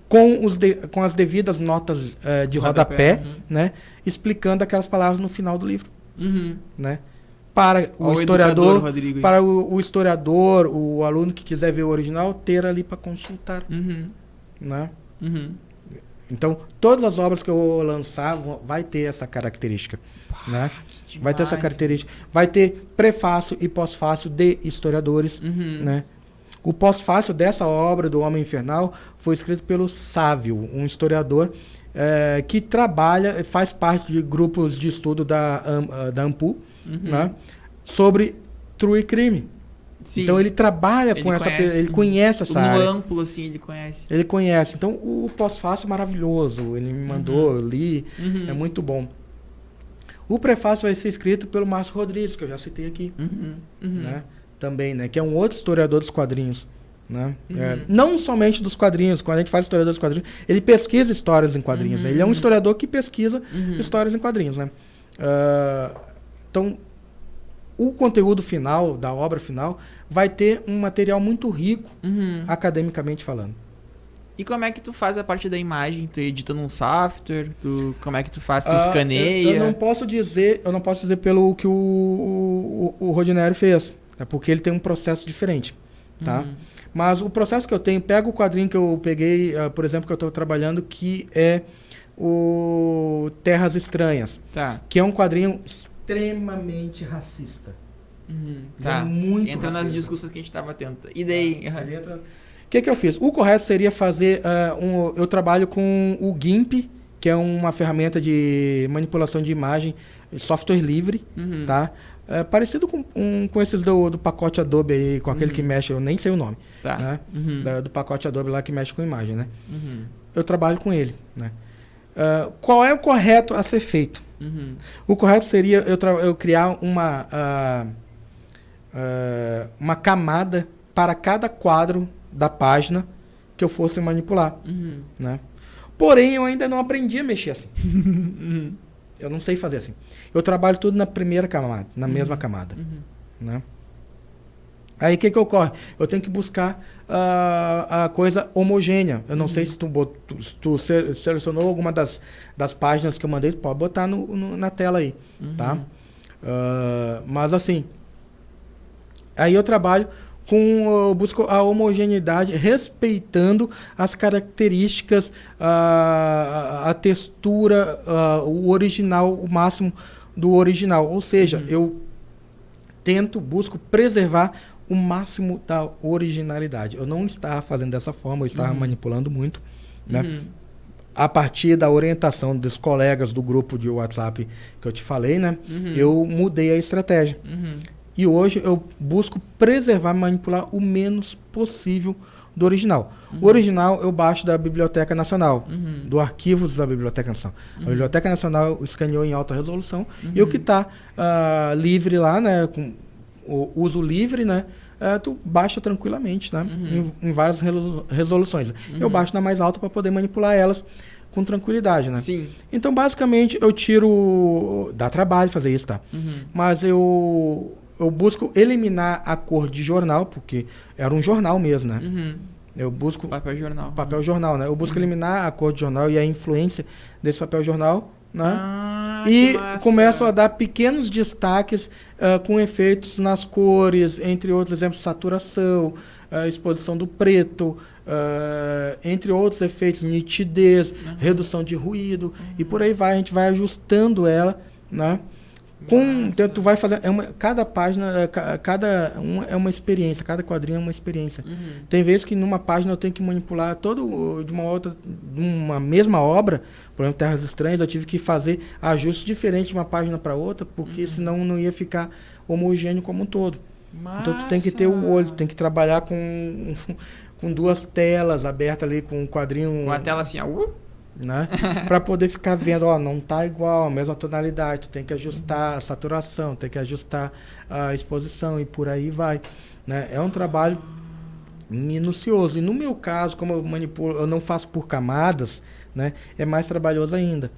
Com as devidas notas de rodapé, né? Explicando aquelas palavras no final do livro. Né? Para o historiador, o historiador, o aluno que quiser ver o original, ter ali para consultar. Né? Então, todas as obras que eu vou lançar vai ter essa característica. Né? Vai ter essa característica. Vai ter prefácio e pós-fácio de historiadores. Né? O pós-fácio dessa obra, do Homem Infernal, foi escrito pelo Sávio, um historiador que trabalha, faz parte de grupos de estudo da AMPU, né? Sobre true e crime. Sim. Então ele trabalha com essa, ele conhece essa área. No amplo, assim, ele conhece. Ele conhece. Então o pós-fácio é maravilhoso. Ele me mandou, eu li, é muito bom. O prefácio vai ser escrito pelo Márcio Rodrigues, que eu já citei aqui. Né? Também, né? Que é um outro historiador dos quadrinhos. Né? Não somente dos quadrinhos. Quando a gente fala historiador dos quadrinhos, ele pesquisa histórias em quadrinhos. Ele é um historiador que pesquisa histórias em quadrinhos. Né? Então, o conteúdo final, da obra final, vai ter um material muito rico, academicamente falando. E como é que tu faz a parte da imagem? Tu edita num software? Como é que tu faz? Tu escaneia? Eu não posso dizer pelo que o Rodinério fez. É porque ele tem um processo diferente. Tá? Mas o processo que eu tenho, pega o quadrinho que eu peguei, por exemplo, que eu estou trabalhando, que é o Terras Estranhas. Tá. Que é um quadrinho extremamente racista. Tá. É muito entra racista. nas discussões que a gente estava tendo. E daí? O que eu fiz? O correto seria fazer... eu trabalho com o GIMP, que é uma ferramenta de manipulação de imagem, software livre, tá? Parecido com esses do pacote Adobe aí, com aquele que mexe, eu nem sei o nome. Tá. Né? Do pacote Adobe lá que mexe com imagem, né? Eu trabalho com ele, né? Qual é o correto a ser feito? O correto seria eu criar uma camada para cada quadro da página que eu fosse manipular. Né? Porém, eu ainda não aprendi a mexer assim. Eu não sei fazer assim. Eu trabalho tudo na primeira camada, na mesma camada. Né? Aí o que ocorre? Eu tenho que buscar a coisa homogênea. Eu não sei se tu selecionou alguma das páginas que eu mandei, tu pode botar na tela aí. Tá? Mas assim, aí eu trabalho eu busco a homogeneidade, respeitando as características, a textura, o original, o máximo do original. Ou seja, eu busco preservar o máximo da originalidade. Eu não estava fazendo dessa forma, eu estava manipulando muito, né? A partir da orientação dos colegas do grupo de WhatsApp que eu te falei, né? Eu mudei a estratégia. E hoje eu busco preservar, manipular o menos possível do original. O original eu baixo da Biblioteca Nacional, do arquivos da Biblioteca Nacional. A Biblioteca Nacional escaneou em alta resolução e o que está livre lá, né, com o uso livre, né, tu baixa tranquilamente, né, em várias resoluções. Eu baixo na mais alta para poder manipular elas com tranquilidade, né? Sim. Então, basicamente, eu tiro... Dá trabalho fazer isso, tá? Mas eu busco eliminar a cor de jornal, porque era um jornal mesmo, né? Eu busco Papel jornal. papel jornal, né? Eu busco eliminar a cor de jornal e a influência desse papel jornal, né? Ah, E que massa. começo a dar pequenos destaques com efeitos nas cores, entre outros exemplos, saturação, exposição do preto, entre outros efeitos, nitidez, redução de ruído, e por aí vai, a gente vai ajustando ela, né? Então, tu vai fazer, cada página, é uma experiência, cada quadrinho é uma experiência. Tem vezes que numa página eu tenho que manipular todo de uma mesma obra, por exemplo, Terras Estranhas, eu tive que fazer ajustes diferentes de uma página para outra, porque senão não ia ficar homogêneo como um todo. Massa. Então tu tem que ter o olho, tem que trabalhar com duas telas abertas ali, com um quadrinho. Uma tela assim, ó. Né? Para poder ficar vendo, não tá igual, a mesma tonalidade, tu tem que ajustar a saturação, tem que ajustar a exposição e por aí vai, né? É um trabalho minucioso. E no meu caso, como eu manipulo, eu não faço por camadas, né? É mais trabalhoso ainda.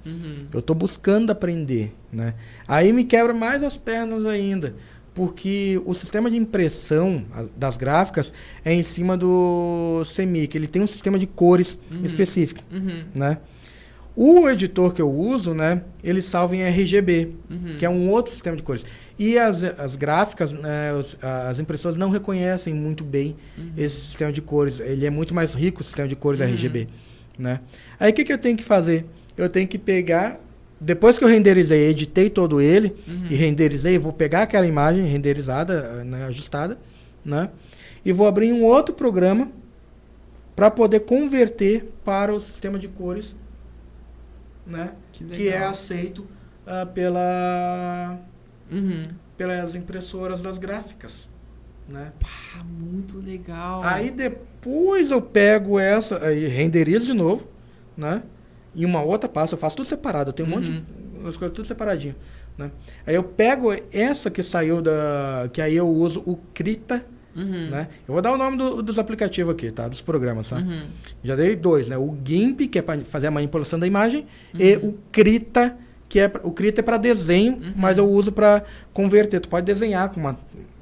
Eu estou buscando aprender, né? Aí me quebra mais as pernas ainda, porque o sistema de impressão das gráficas é em cima do CMYK. Ele tem um sistema de cores específico, né? O editor que eu uso, né, ele salva em RGB, que é um outro sistema de cores. E as gráficas, né, as impressoras não reconhecem muito bem esse sistema de cores. Ele é muito mais rico, o sistema de cores RGB, né? Aí o que eu tenho que fazer? Eu tenho que pegar... Depois que eu renderizei, editei todo ele e renderizei, vou pegar aquela imagem renderizada, né, ajustada, né, e vou abrir um outro programa para poder converter para o sistema de cores, né, que é aceito pelas impressoras das gráficas, né. Pá, muito legal. Aí depois eu pego essa, aí renderizo de novo, né. E uma outra pasta, eu faço tudo separado, eu tenho um monte de coisas tudo separadinho, né? Aí eu pego essa que saiu que aí eu uso o Krita, né? Eu vou dar o nome dos aplicativos aqui, tá? Dos programas, tá? Já dei 2, né? O GIMP, que é para fazer a manipulação da imagem, e o Krita, o Krita é para desenho, mas eu uso para converter. Tu pode desenhar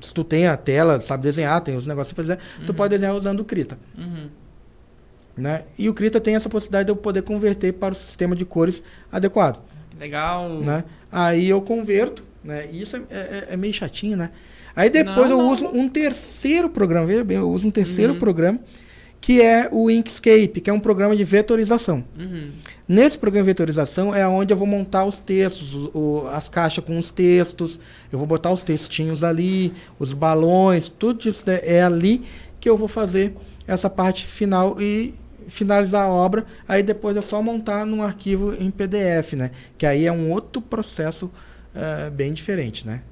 se tu tem a tela, sabe desenhar, tem os negócios para desenhar, tu pode desenhar usando o Krita. Né? E o Krita tem essa possibilidade de eu poder converter para o sistema de cores adequado. Legal. Né? Aí eu converto, né? E isso é meio chatinho, né? Aí depois eu uso um terceiro programa, veja bem, eu uso um terceiro programa, que é o Inkscape, que é um programa de vetorização. Nesse programa de vetorização é onde eu vou montar os textos, as caixas com os textos, eu vou botar os textinhos ali, os balões, tudo isso é ali que eu vou fazer essa parte final e finalizar a obra. Aí depois é só montar num arquivo em PDF, né? Que aí é um outro processo bem diferente, né?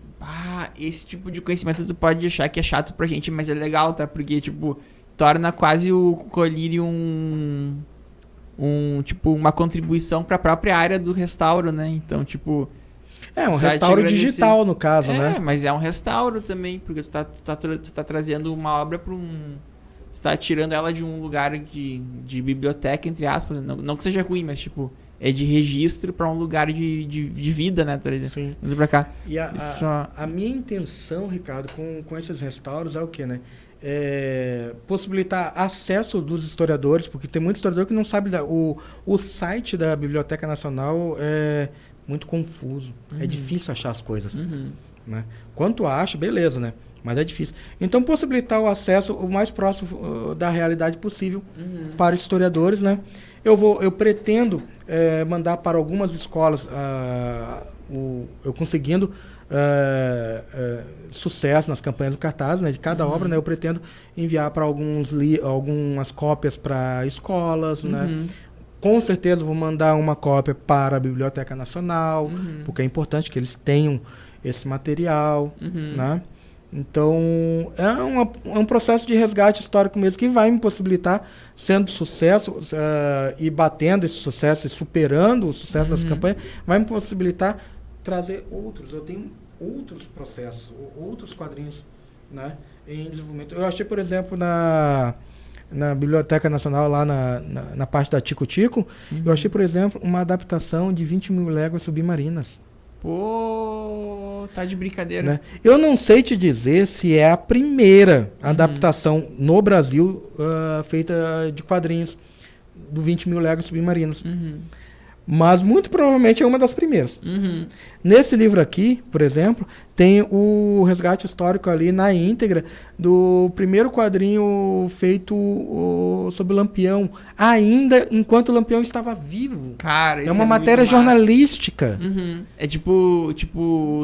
Esse tipo de conhecimento tu pode achar que é chato pra gente, mas é legal, tá? Porque, tipo, torna quase o Colírio tipo, uma contribuição pra própria área do restauro, né? Então, tipo... É um restauro digital, no caso, né? Mas é um restauro também, porque tu tá trazendo uma obra pra tá tirando ela de um lugar de biblioteca, entre aspas. Não que seja ruim, mas tipo, é de registro para um lugar de vida, né? Sim. Pra cá. E a minha intenção, Ricardo, com esses restauros é o quê, né? Possibilitar acesso dos historiadores, porque tem muito historiador que não sabe. O site da Biblioteca Nacional é muito confuso. É difícil achar as coisas. Né? Quando tu acha, beleza, né? Mas é difícil. Então, possibilitar o acesso o mais próximo da realidade possível para historiadores, né? Eu pretendo mandar para algumas escolas, eu conseguindo sucesso nas campanhas do cartaz, né, de cada obra, né, eu pretendo enviar para algumas cópias para escolas, né? Com certeza vou mandar uma cópia para a Biblioteca Nacional, porque é importante que eles tenham esse material, né? Então, é um processo de resgate histórico mesmo que vai me possibilitar, sendo sucesso e batendo esse sucesso e superando o sucesso dessa campanha, vai me possibilitar trazer outros. Eu tenho outros processos, outros quadrinhos, né, em desenvolvimento. Eu achei, por exemplo, na Biblioteca Nacional, lá na parte da Tico Tico, eu achei, por exemplo, uma adaptação de 20 Mil Léguas Submarinas. Pô, tá de brincadeira. Né? Eu não sei te dizer se é a primeira adaptação no Brasil feita de quadrinhos do 20 Mil Léguas Submarinas. Mas muito provavelmente é uma das primeiras. Nesse livro aqui, por exemplo, tem o resgate histórico ali na íntegra do primeiro quadrinho feito sobre o Lampião, ainda enquanto o Lampião estava vivo. Cara, isso é uma matéria jornalística. É tipo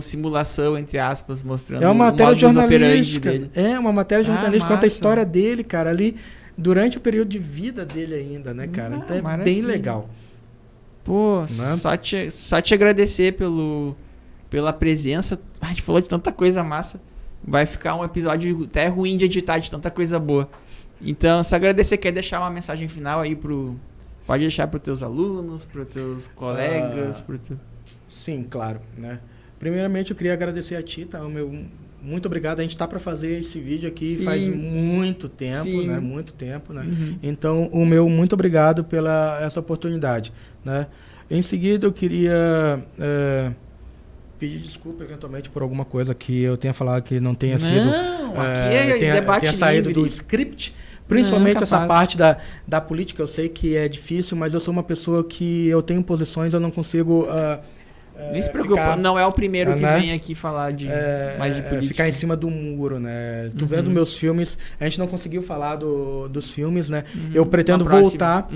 simulação, entre aspas, mostrando é uma matéria o modus operandi jornalística. dele. É uma matéria jornalística, conta a massa. história dele, cara, ali durante o período de vida dele ainda, né, cara? Então é maravilha. bem legal. Pô, Né? só te agradecer pela presença. A gente falou de tanta coisa massa. Vai ficar um episódio até ruim de editar, de tanta coisa boa. Então, só agradecer. Quer deixar uma mensagem final aí pode deixar pros teus alunos, pros teus colegas, Sim, claro, né? Primeiramente, eu queria agradecer a ti, tá? Muito obrigado. A gente tá para fazer esse vídeo aqui faz muito tempo, né? Muito tempo, né? Então, o meu muito obrigado pela essa oportunidade, né? Em seguida, eu queria pedir desculpa eventualmente por alguma coisa que eu tenha falado que não tenha sido... aqui é debate tenha saído livre. do script. Principalmente essa parte da política, eu sei que é difícil, mas eu sou uma pessoa que eu tenho posições, eu não consigo... Nem se preocupa, não é o primeiro que né? vem aqui falar mais de política. Ficar em cima do muro, né? Tu vendo meus filmes, a gente não conseguiu falar dos filmes, né? Eu pretendo voltar,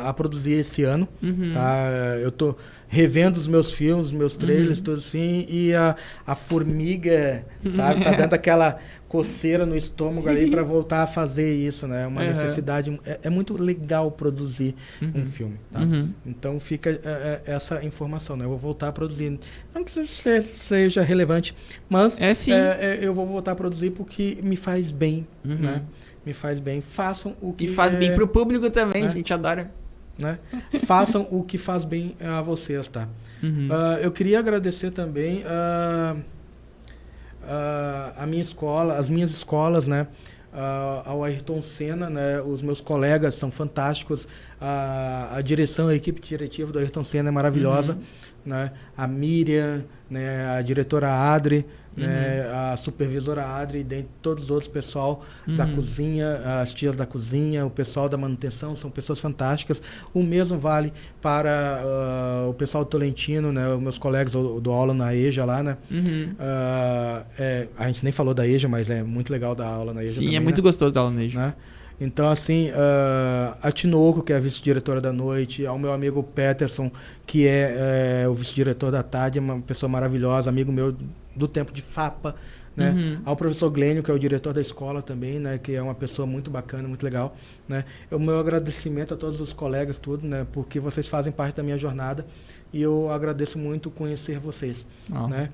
a produzir esse ano, tá? Eu tô revendo os meus filmes, meus trailers, tudo assim, e a formiga, sabe? Tá dando aquela coceira no estômago ali para voltar a fazer isso, né? Uma necessidade. É muito legal produzir um filme, tá? Então fica essa informação, né? Eu vou voltar a produzir. Não que seja relevante, mas eu vou voltar a produzir porque me faz bem, né? Me faz bem. Façam o que... E faz bem pro público também, a gente adora. Né? Façam o que faz bem a vocês, tá? Eu queria agradecer também a minha escola, as minhas escolas, né? Ao Ayrton Senna, né? Os meus colegas são fantásticos, a direção, a equipe diretiva do Ayrton Senna é maravilhosa, né? A Miriam, né? A diretora Adri, né? A supervisora Adri, dentre todos os outros pessoal da cozinha, as tias da cozinha, o pessoal da manutenção, são pessoas fantásticas. O mesmo vale para o pessoal do Tolentino, né? Os meus colegas do aula na EJA lá, né? A gente nem falou da EJA, mas é muito legal dar aula na EJA. Sim, também, é muito gostoso dar aula na EJA. Né? Então, assim, a Tinoco, que é a vice-diretora da noite, ao meu amigo Peterson, que é o vice-diretor da tarde, é uma pessoa maravilhosa, amigo meu do tempo de FAPA, né? Ao professor Glênio, que é o diretor da escola também, né? Que é uma pessoa muito bacana, muito legal, né? O meu agradecimento a todos os colegas, tudo, né? Porque vocês fazem parte da minha jornada e eu agradeço muito conhecer vocês, né?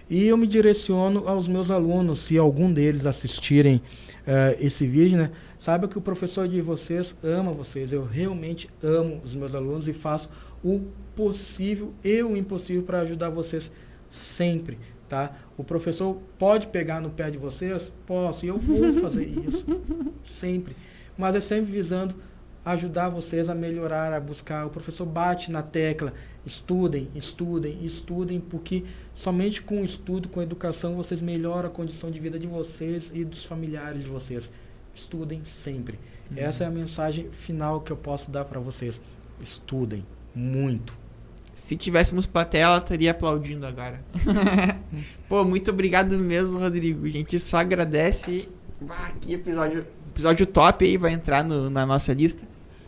E eu me direciono aos meus alunos, se algum deles assistirem esse vídeo, né? Saiba que o professor de vocês ama vocês. Eu realmente amo os meus alunos e faço o possível e o impossível para ajudar vocês sempre, tá? O professor pode pegar no pé de vocês? Posso, e eu vou fazer isso sempre. Mas é sempre visando ajudar vocês a melhorar, a buscar. O professor bate na tecla, estudem, estudem, estudem, porque somente com o estudo, com a educação, vocês melhoram a condição de vida de vocês e dos familiares de vocês. Estudem sempre. Essa é a mensagem final que eu posso dar para vocês. Estudem muito. Se tivéssemos plateia, ela estaria aplaudindo agora. Pô, muito obrigado mesmo, Rodrigo. A gente só agradece. Que episódio top aí, vai entrar na nossa lista.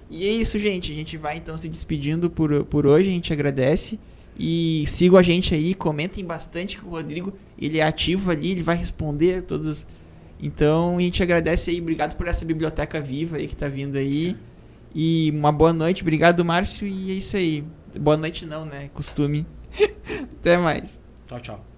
E é isso, gente. A gente vai então se despedindo por hoje. A gente agradece. E sigam a gente aí, comentem bastante com o Rodrigo. Ele é ativo ali, ele vai responder todos. Então a gente agradece aí. Obrigado por essa biblioteca viva aí que tá vindo aí. E uma boa noite. Obrigado, Márcio. E é isso aí. Boa noite não, né? Costume. Até mais. Tchau, tchau.